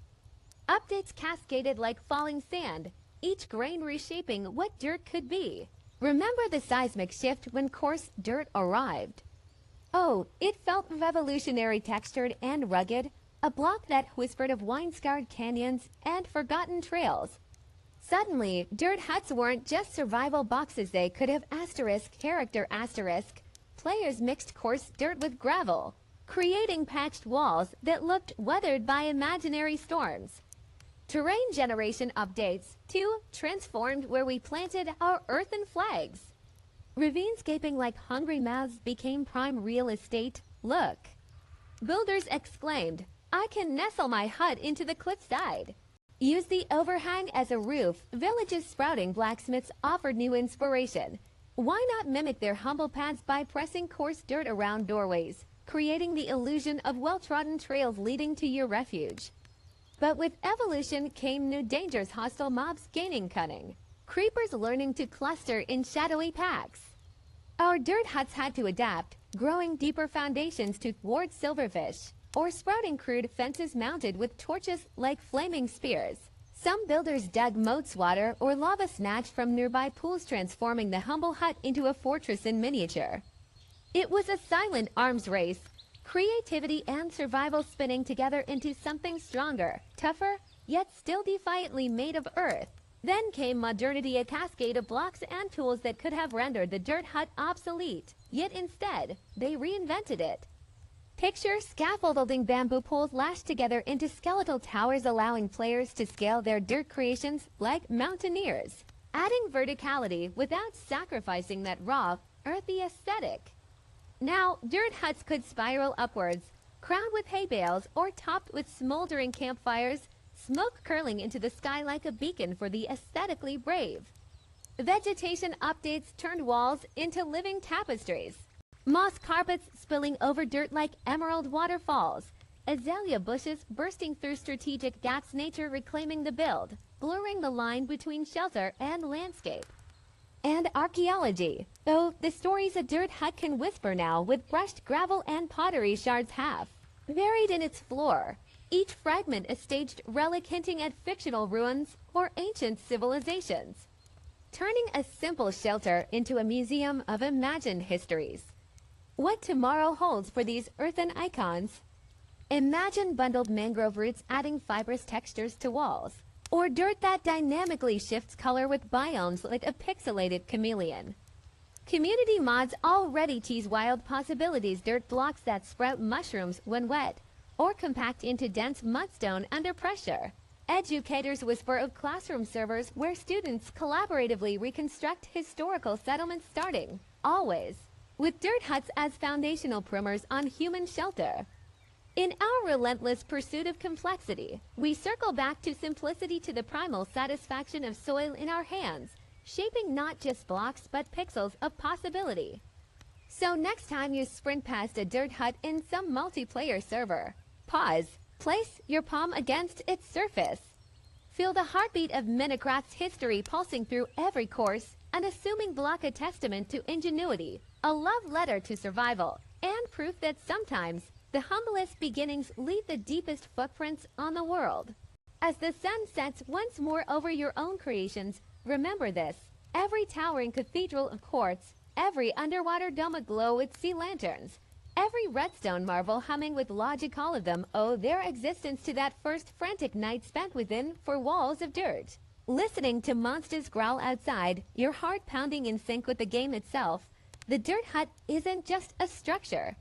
Updates cascaded like falling sand, each grain reshaping what dirt could be. Remember the seismic shift when coarse dirt arrived? Oh, it felt revolutionary, textured and rugged, a block that whispered of wine-scarred canyons and forgotten trails. Suddenly, dirt huts weren't just survival boxes, they could have character. Players mixed coarse dirt with gravel, creating patched walls that looked weathered by imaginary storms. Terrain generation updates, too, transformed where we planted our earthen flags. Ravines gaping like hungry mouths became prime real estate. Look. Builders exclaimed, I can nestle my hut into the cliffside. Use the overhang as a roof. Villages sprouting blacksmiths offered new inspiration. Why not mimic their humble paths by pressing coarse dirt around doorways, creating the illusion of well-trodden trails leading to your refuge? But with evolution came new dangers, hostile mobs gaining cunning, creepers learning to cluster in shadowy packs. Our dirt huts had to adapt, growing deeper foundations to thwart silverfish, or sprouting crude fences mounted with torches like flaming spears. Some builders dug moats, water, or lava snatched from nearby pools, transforming the humble hut into a fortress in miniature. It was a silent arms race, creativity and survival spinning together into something stronger, tougher, yet still defiantly made of earth. Then came modernity, a cascade of blocks and tools that could have rendered the dirt hut obsolete, yet instead, they reinvented it. Picture scaffolding bamboo poles lashed together into skeletal towers, allowing players to scale their dirt creations like mountaineers, adding verticality without sacrificing that raw, earthy aesthetic. Now, dirt huts could spiral upwards, crowned with hay bales or topped with smoldering campfires, smoke curling into the sky like a beacon for the aesthetically brave. Vegetation updates turned walls into living tapestries. Moss carpets spilling over dirt like emerald waterfalls. Azalea bushes bursting through strategic gaps, nature reclaiming the build, blurring the line between shelter and landscape. And archaeology, though the stories a dirt hut can whisper now, with brushed gravel and pottery shards half buried in its floor. Each fragment a staged relic hinting at fictional ruins or ancient civilizations, turning a simple shelter into a museum of imagined histories. What tomorrow holds for these earthen icons? Imagine bundled mangrove roots adding fibrous textures to walls, or dirt that dynamically shifts color with biomes like a pixelated chameleon. Community mods already tease wild possibilities, dirt blocks that sprout mushrooms when wet, or compact into dense mudstone under pressure. Educators whisper of classroom servers where students collaboratively reconstruct historical settlements, starting, always, with dirt huts as foundational primers on human shelter. In our relentless pursuit of complexity, we circle back to simplicity, to the primal satisfaction of soil in our hands, shaping not just blocks but pixels of possibility. So next time you sprint past a dirt hut in some multiplayer server, pause, place your palm against its surface. Feel the heartbeat of Minecraft's history pulsing through every course, an assuming block, a testament to ingenuity, a love letter to survival, and proof that sometimes the humblest beginnings leave the deepest footprints on the world. As the sun sets once more over your own creations, remember this: every towering cathedral of quartz, every underwater dome aglow with sea lanterns, every redstone marvel humming with logic, all of them owe their existence to that first frantic night spent within four walls of dirt. Listening to monsters growl outside, your heart pounding in sync with the game itself, the dirt hut isn't just a structure.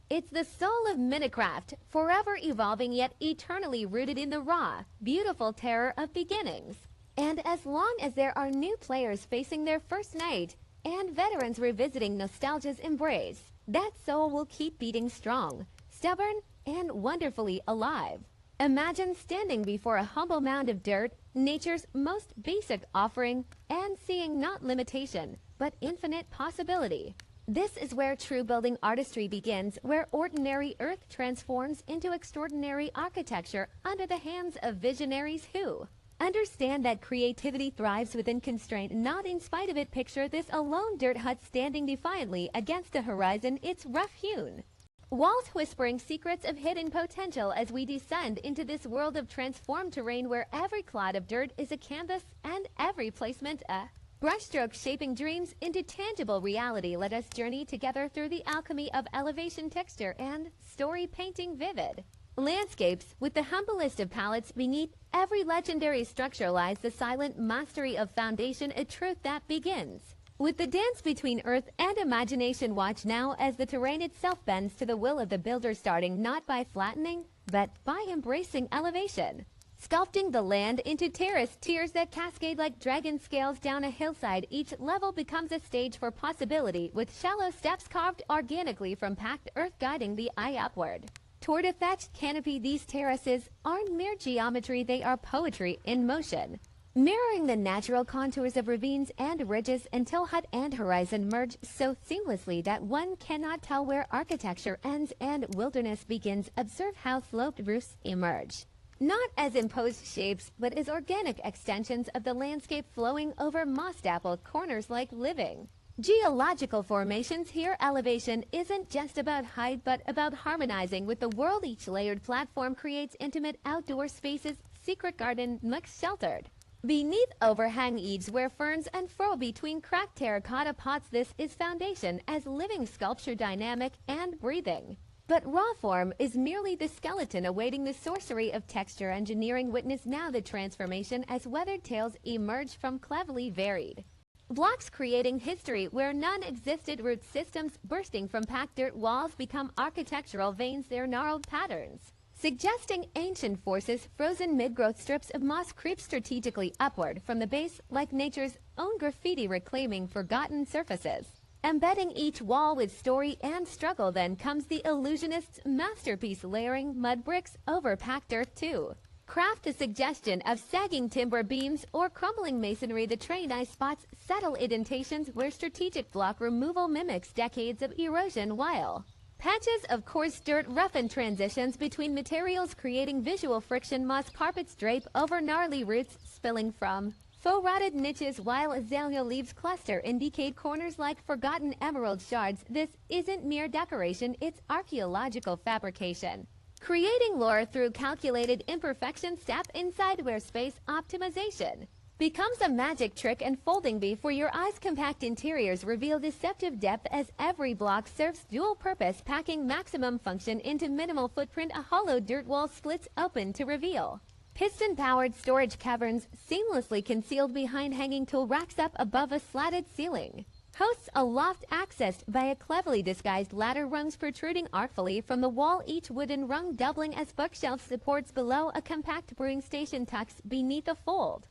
It's the soul of Minecraft, forever evolving yet eternally rooted in the raw, beautiful terror of beginnings. And as long as there are new players facing their first night, and veterans revisiting nostalgia's embrace, that soul will keep beating strong, stubborn, and wonderfully alive. Imagine standing before a humble mound of dirt, nature's most basic offering, and seeing not limitation, but infinite possibility. This is where true building artistry begins, where ordinary earth transforms into extraordinary architecture under the hands of visionaries who understand that creativity thrives within constraint, not in spite of it. Picture this: a lone dirt hut standing defiantly against a horizon, it's rough-hewn walls whispering secrets of hidden potential as we descend into this world of transformed terrain where every clod of dirt is a canvas and every placement a brushstroke shaping dreams into tangible reality. Let us journey together through the alchemy of elevation, texture, and story painting vivid landscapes. With the humblest of palettes, beneath every legendary structure lies the silent mastery of foundation, a truth that begins with the dance between earth and imagination. Watch now as the terrain itself bends to the will of the builder, starting not by flattening, but by embracing elevation. Sculpting the land into terrace tiers that cascade like dragon scales down a hillside, each level becomes a stage for possibility, with shallow steps carved organically from packed earth guiding the eye upward toward a thatched canopy. These terraces aren't mere geometry, they are poetry in motion, mirroring the natural contours of ravines and ridges until hut and horizon merge so seamlessly that one cannot tell where architecture ends and wilderness begins. Observe how sloped roofs emerge, not as imposed shapes, but as organic extensions of the landscape, flowing over moss-dappled corners like living geological formations. Here, elevation isn't just about height, but about harmonizing with the world. Each layered platform creates intimate outdoor spaces, secret garden nooks sheltered beneath overhang eaves where ferns unfurl between cracked terracotta pots. This is foundation as living sculpture, dynamic and breathing. But raw form is merely the skeleton awaiting the sorcery of texture engineering. Witness now the transformation as weathered tales emerge from cleverly varied blocks, creating history where none existed. Root systems bursting from packed dirt walls become architectural veins, their gnarled patterns suggesting ancient forces. Frozen mid-growth strips of moss creep strategically upward from the base like nature's own graffiti, reclaiming forgotten surfaces, embedding each wall with story and struggle. Then comes the illusionist's masterpiece, layering mud bricks over packed earth to craft a suggestion of sagging timber beams or crumbling masonry. The trained eye spots subtle indentations where strategic block removal mimics decades of erosion, while patches of coarse dirt roughen transitions between materials, creating visual friction. Moss carpets drape over gnarly roots, spilling from faux rotted niches, while azalea leaves cluster in decayed corners like forgotten emerald shards. This isn't mere decoration, it's archaeological fabrication, creating lore through calculated imperfection. Step inside where space optimization becomes a magic trick unfolding before your eyes. Compact interiors reveal deceptive depth as every block serves dual purpose, packing maximum function into minimal footprint. A hollow dirt wall splits open to reveal piston-powered storage caverns seamlessly concealed behind hanging tool racks up above a slatted ceiling. Hosts a loft accessed by a cleverly disguised ladder, rungs protruding artfully from the wall, each wooden rung doubling as bookshelf supports. Below, a compact brewing station tucks beneath a fold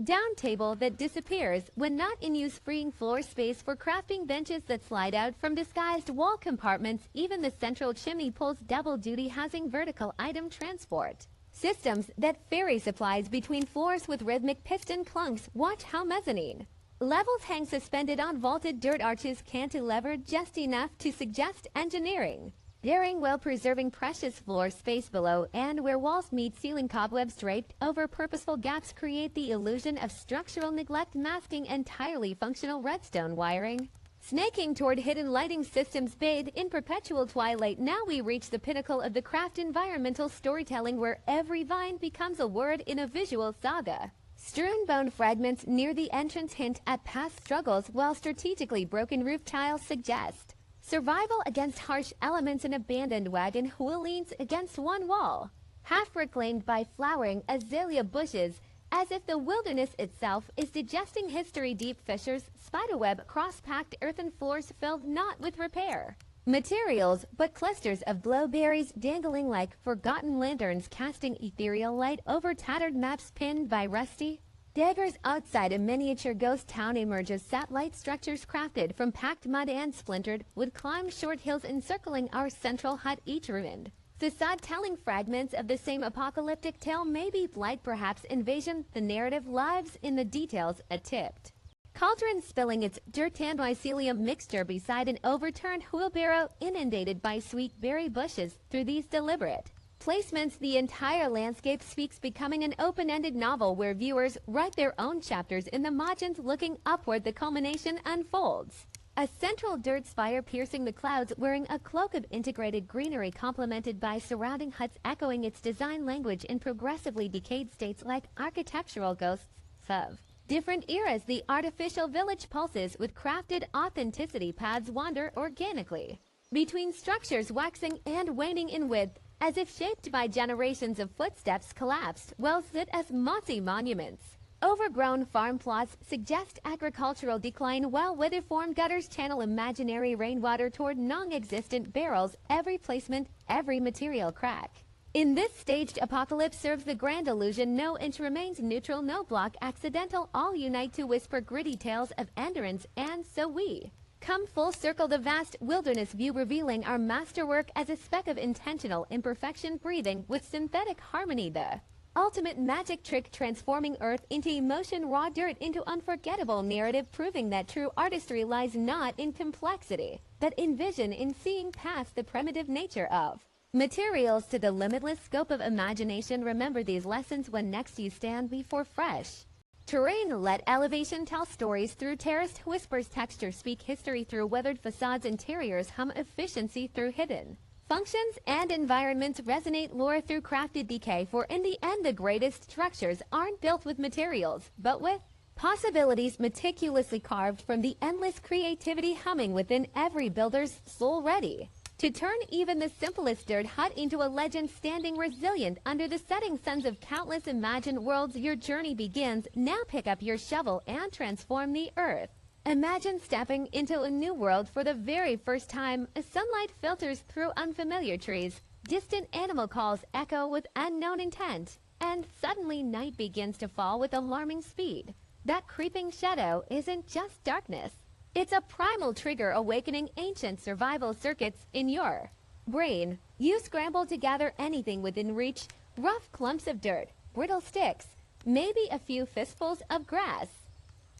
down table that disappears when not in use, freeing floor space for crafting benches that slide out from disguised wall compartments. Even the central chimney pulls double duty, housing vertical item transport systems that ferry supplies between floors with rhythmic piston clunks. Watch how mezzanine levels hang suspended on vaulted dirt arches, cantilevered just enough to suggest engineering, daring while preserving precious floor space below. And where walls meet, ceiling cobwebs draped over purposeful gaps create the illusion of structural neglect, masking entirely functional redstone wiring, snaking toward hidden lighting systems bathed in perpetual twilight. Now we reach the pinnacle of the craft, environmental storytelling, where every vine becomes a word in a visual saga. Strewn bone fragments near the entrance hint at past struggles, while strategically broken roof tiles suggest survival against harsh elements. An abandoned wagon wheel leans against one wall, half reclaimed by flowering azalea bushes, as if the wilderness itself is digesting history. Deep fissures, spiderweb, cross-packed earthen floors filled not with repair materials, but clusters of glowberries dangling like forgotten lanterns, casting ethereal light over tattered maps pinned by rusty daggers. Outside, a miniature ghost town emerges. Satellite structures crafted from packed mud and splintered wood climb short hills encircling our central hut, each ruined Facade-telling fragments of the same apocalyptic tale may be blight, perhaps invasion. The narrative lives in the details tipped. Cauldron spilling its dirt and mycelium mixture beside an overturned wheelbarrow inundated by sweet berry bushes. Through these deliberate placements, the entire landscape speaks, becoming an open-ended novel where viewers write their own chapters in the margins. Looking upward, the culmination unfolds. A central dirt spire piercing the clouds, wearing a cloak of integrated greenery complemented by surrounding huts echoing its design language in progressively decayed states like architectural ghosts of different eras. The artificial village pulses with crafted authenticity. Paths wander organically between structures, waxing and waning in width, as if shaped by generations of footsteps. Collapsed wells sit as mossy monuments. Overgrown farm plots suggest agricultural decline, while weather-formed gutters channel imaginary rainwater toward non-existent barrels. Every placement, every material crack in this staged apocalypse serves the grand illusion. No inch remains neutral, no block accidental. All unite to whisper gritty tales of endurance, and so we come full circle, the vast wilderness view revealing our masterwork as a speck of intentional imperfection, breathing with synthetic harmony. The ultimate magic trick, transforming earth into emotion, raw dirt into unforgettable narrative, proving that true artistry lies not in complexity, but in vision, in seeing past the primitive nature of materials to the limitless scope of imagination. Remember these lessons when next you stand before fresh terrain. Let elevation tell stories through terraced whispers, texture speak history through weathered facades, interiors hum efficiency through hidden functions, and environments resonate lore through crafted decay. For in the end, the greatest structures aren't built with materials, but with possibilities meticulously carved from the endless creativity humming within every builder's soul, ready to turn even the simplest dirt hut into a legend, standing resilient under the setting suns of countless imagined worlds. Your journey begins now. Pick up your shovel and transform the earth. Imagine stepping into a new world for the very first time. Sunlight filters through unfamiliar trees. Distant animal calls echo with unknown intent. And suddenly night begins to fall with alarming speed. That creeping shadow isn't just darkness. It's a primal trigger awakening ancient survival circuits in your brain. You scramble to gather anything within reach. Rough clumps of dirt, brittle sticks, maybe a few fistfuls of grass.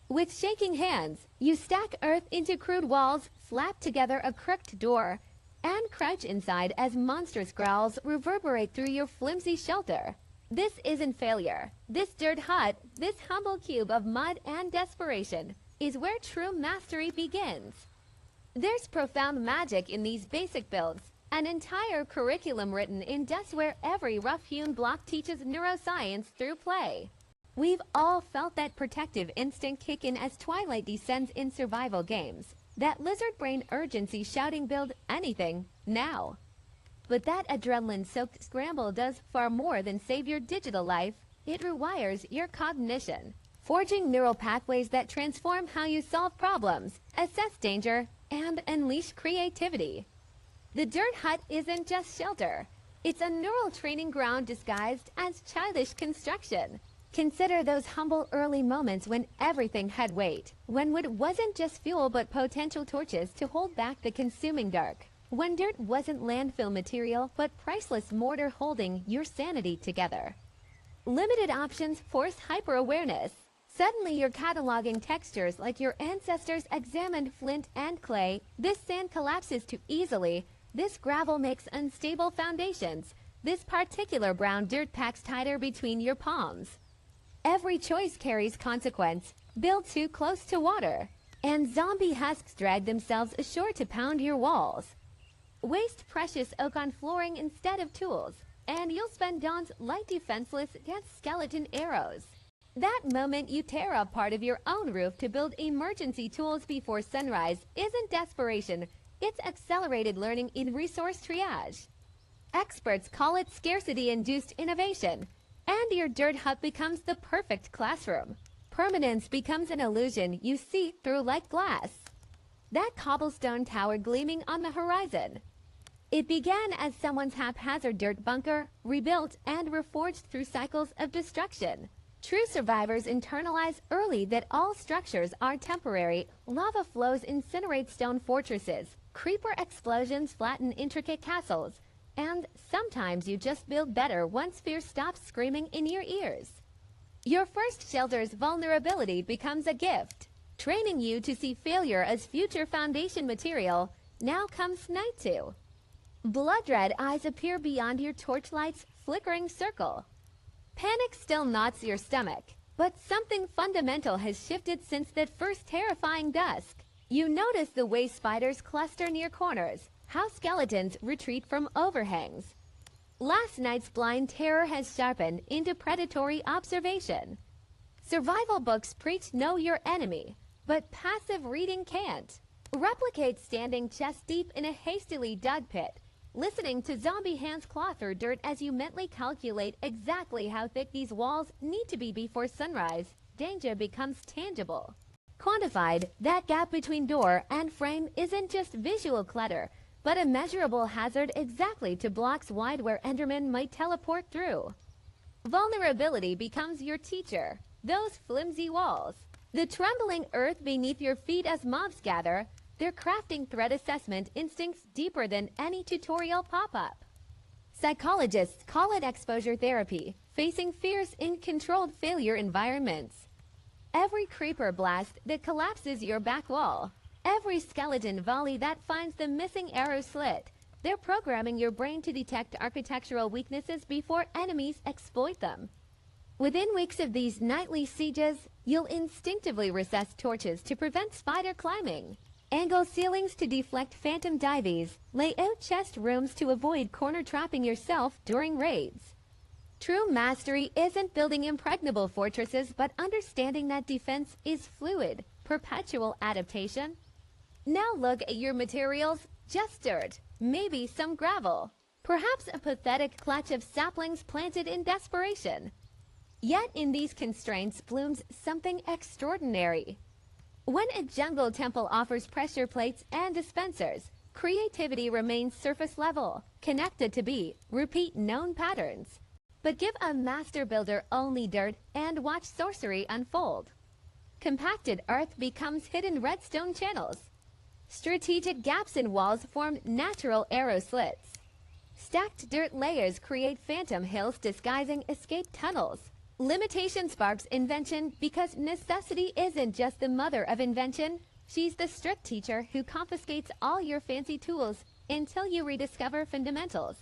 With shaking hands, you stack earth into crude walls, slap together a crooked door, and crouch inside as monstrous growls reverberate through your flimsy shelter. This isn't failure. This dirt hut, this humble cube of mud and desperation, is where true mastery begins. There's profound magic in these basic builds, an entire curriculum written in dust where every rough-hewn block teaches neuroscience through play. We've all felt that protective instinct kick in as twilight descends in survival games. That lizard brain urgency shouting, build anything, now. But that adrenaline-soaked scramble does far more than save your digital life. It rewires your cognition, forging neural pathways that transform how you solve problems, assess danger, and unleash creativity. The dirt hut isn't just shelter. It's a neural training ground disguised as childish construction. Consider those humble early moments when everything had weight, when wood wasn't just fuel but potential torches to hold back the consuming dark, when dirt wasn't landfill material but priceless mortar holding your sanity together. Limited options force hyper-awareness. Suddenly you're cataloging textures like your ancestors examined flint and clay. This sand collapses too easily. This gravel makes unstable foundations. This particular brown dirt packs tighter between your palms. Every choice carries consequence. Build too close to water, and zombie husks drag themselves ashore to pound your walls. Waste precious oak on flooring instead of tools, and you'll spend dawns light defenseless against skeleton arrows. That moment you tear up part of your own roof to build emergency tools before sunrise isn't desperation. It's accelerated learning in resource triage. Experts call it scarcity-induced innovation. And your dirt hut becomes the perfect classroom. Permanence becomes an illusion you see through like glass. That cobblestone tower gleaming on the horizon. It began as someone's haphazard dirt bunker, rebuilt and reforged through cycles of destruction. True survivors internalize early that all structures are temporary. Lava flows incinerate stone fortresses. Creeper explosions flatten intricate castles. And sometimes you just build better once fear stops screaming in your ears. Your first shelter's vulnerability becomes a gift, training you to see failure as future foundation material. Now comes night 2. Blood red eyes appear beyond your torchlight's flickering circle. Panic still knots your stomach, but something fundamental has shifted since that first terrifying dusk. You notice the way spiders cluster near corners, how skeletons retreat from overhangs. Last night's blind terror has sharpened into predatory observation. Survival books preach know your enemy, but passive reading can't. Replicate standing chest deep in a hastily dug pit, listening to zombie hands claw through dirt as you mentally calculate exactly how thick these walls need to be before sunrise. Danger becomes tangible. Quantified, that gap between door and frame isn't just visual clutter, but a measurable hazard exactly 2 blocks wide where Endermen might teleport through. Vulnerability becomes your teacher. Those flimsy walls, the trembling earth beneath your feet as mobs gather, they're crafting threat assessment instincts deeper than any tutorial pop-up. Psychologists call it exposure therapy, facing fears in controlled failure environments. Every creeper blast that collapses your back wall, every skeleton volley that finds the missing arrow slit, they're programming your brain to detect architectural weaknesses before enemies exploit them. Within weeks of these nightly sieges, you'll instinctively recess torches to prevent spider climbing, angle ceilings to deflect phantom dives, lay out chest rooms to avoid corner trapping yourself during raids. True mastery isn't building impregnable fortresses, but understanding that defense is fluid, perpetual adaptation. Now look at your materials, just dirt, maybe some gravel, perhaps a pathetic clutch of saplings planted in desperation. Yet in these constraints blooms something extraordinary. When a jungle temple offers pressure plates and dispensers, creativity remains surface level, connected to repeat known patterns. But give a master builder only dirt and watch sorcery unfold. Compacted earth becomes hidden redstone channels. Strategic gaps in walls form natural arrow slits. Stacked dirt layers create phantom hills disguising escape tunnels. Limitation sparks invention because necessity isn't just the mother of invention, she's the strict teacher who confiscates all your fancy tools until you rediscover fundamentals.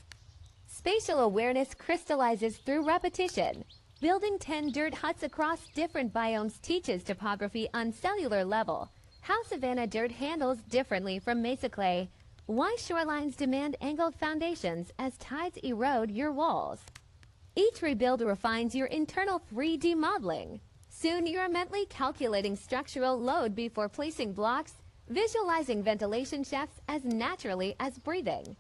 Spatial awareness crystallizes through repetition. Building 10 dirt huts across different biomes teaches topography on cellular level, how savanna dirt handles differently from mesa clay, why shorelines demand angled foundations as tides erode your walls. Each rebuild refines your internal 3D modeling. Soon you're mentally calculating structural load before placing blocks, visualizing ventilation shafts as naturally as breathing.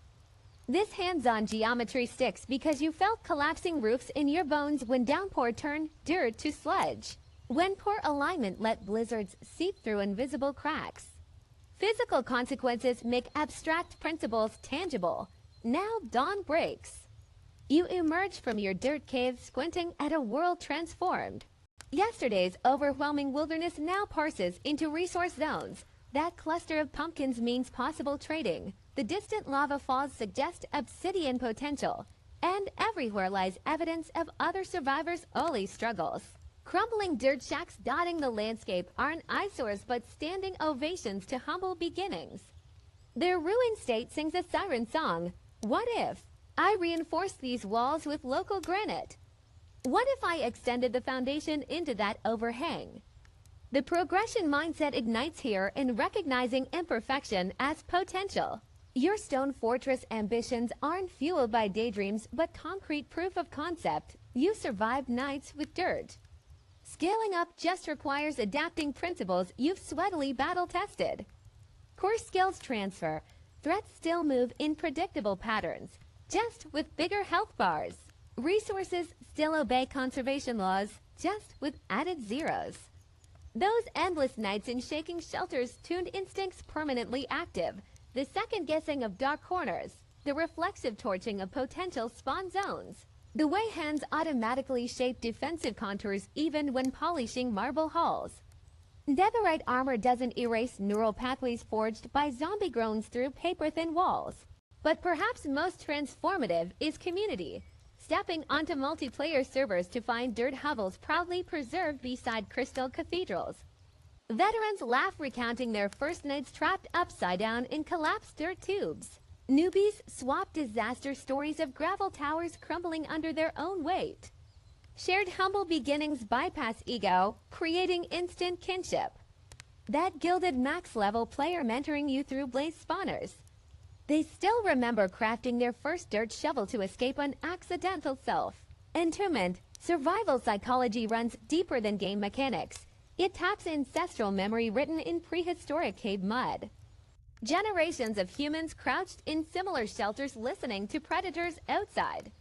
This hands-on geometry sticks because you felt collapsing roofs in your bones when downpour turned dirt to sludge, when poor alignment let blizzards seep through invisible cracks. Physical consequences make abstract principles tangible. Now dawn breaks. You emerge from your dirt cave squinting at a world transformed. Yesterday's overwhelming wilderness now parses into resource zones. That cluster of pumpkins means possible trading. The distant lava falls suggest obsidian potential. And everywhere lies evidence of other survivors' early struggles. Crumbling dirt shacks dotting the landscape aren't eyesores but standing ovations to humble beginnings. Their ruined state sings a siren song. What if I reinforced these walls with local granite? What if I extended the foundation into that overhang? The progression mindset ignites here in recognizing imperfection as potential. Your stone fortress ambitions aren't fueled by daydreams but concrete proof of concept. You survived nights with dirt. Scaling up just requires adapting principles you've sweatily battle-tested. Core skills transfer. Threats still move in predictable patterns, just with bigger health bars. Resources still obey conservation laws, just with added zeros. Those endless nights in shaking shelters tuned instincts permanently active, the second-guessing of dark corners, the reflexive torching of potential spawn zones, the way hands automatically shape defensive contours even when polishing marble halls. Netherite armor doesn't erase neural pathways forged by zombie groans through paper-thin walls. But perhaps most transformative is community. Stepping onto multiplayer servers to find dirt hovels proudly preserved beside crystal cathedrals. Veterans laugh recounting their first nights trapped upside down in collapsed dirt tubes. Newbies swap disaster stories of gravel towers crumbling under their own weight. Shared humble beginnings bypass ego, creating instant kinship. That gilded max level player mentoring you through blaze spawners. They still remember crafting their first dirt shovel to escape an accidental self. Entombment, survival psychology runs deeper than game mechanics. It taps ancestral memory written in prehistoric cave mud. Generations of humans crouched in similar shelters listening to predators outside.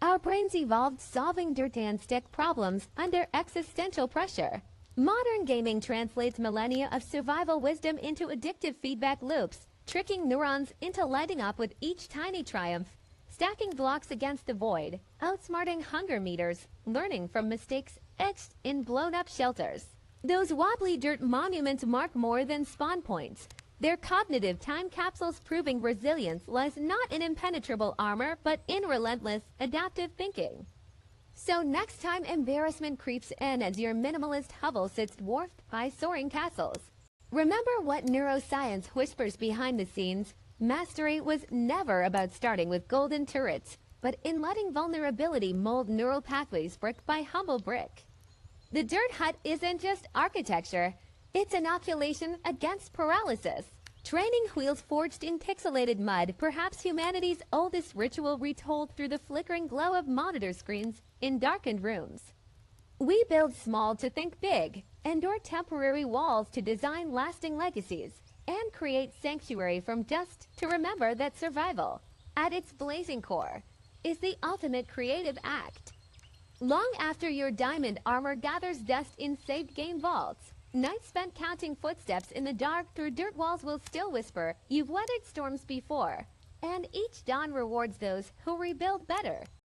Our brains evolved solving dirt and stick problems under existential pressure. Modern gaming translates millennia of survival wisdom into addictive feedback loops, tricking neurons into lighting up with each tiny triumph, stacking blocks against the void, outsmarting hunger meters, learning from mistakes etched in blown-up shelters. Those wobbly dirt monuments mark more than spawn points. They're cognitive time capsules proving resilience lies not in impenetrable armor, but in relentless, adaptive thinking. So next time embarrassment creeps in as your minimalist hovel sits dwarfed by soaring castles, remember what neuroscience whispers behind the scenes. Mastery was never about starting with golden turrets, but in letting vulnerability mold neural pathways brick by humble brick. The dirt hut isn't just architecture. It's inoculation against paralysis. Training wheels forged in pixelated mud, perhaps humanity's oldest ritual retold through the flickering glow of monitor screens in darkened rooms. We build small to think big, endure temporary walls to design lasting legacies, and create sanctuary from dust to remember that survival, at its blazing core, is the ultimate creative act. Long after your diamond armor gathers dust in saved game vaults, nights spent counting footsteps in the dark through dirt walls will still whisper, "You've weathered storms before," and each dawn rewards those who rebuild better.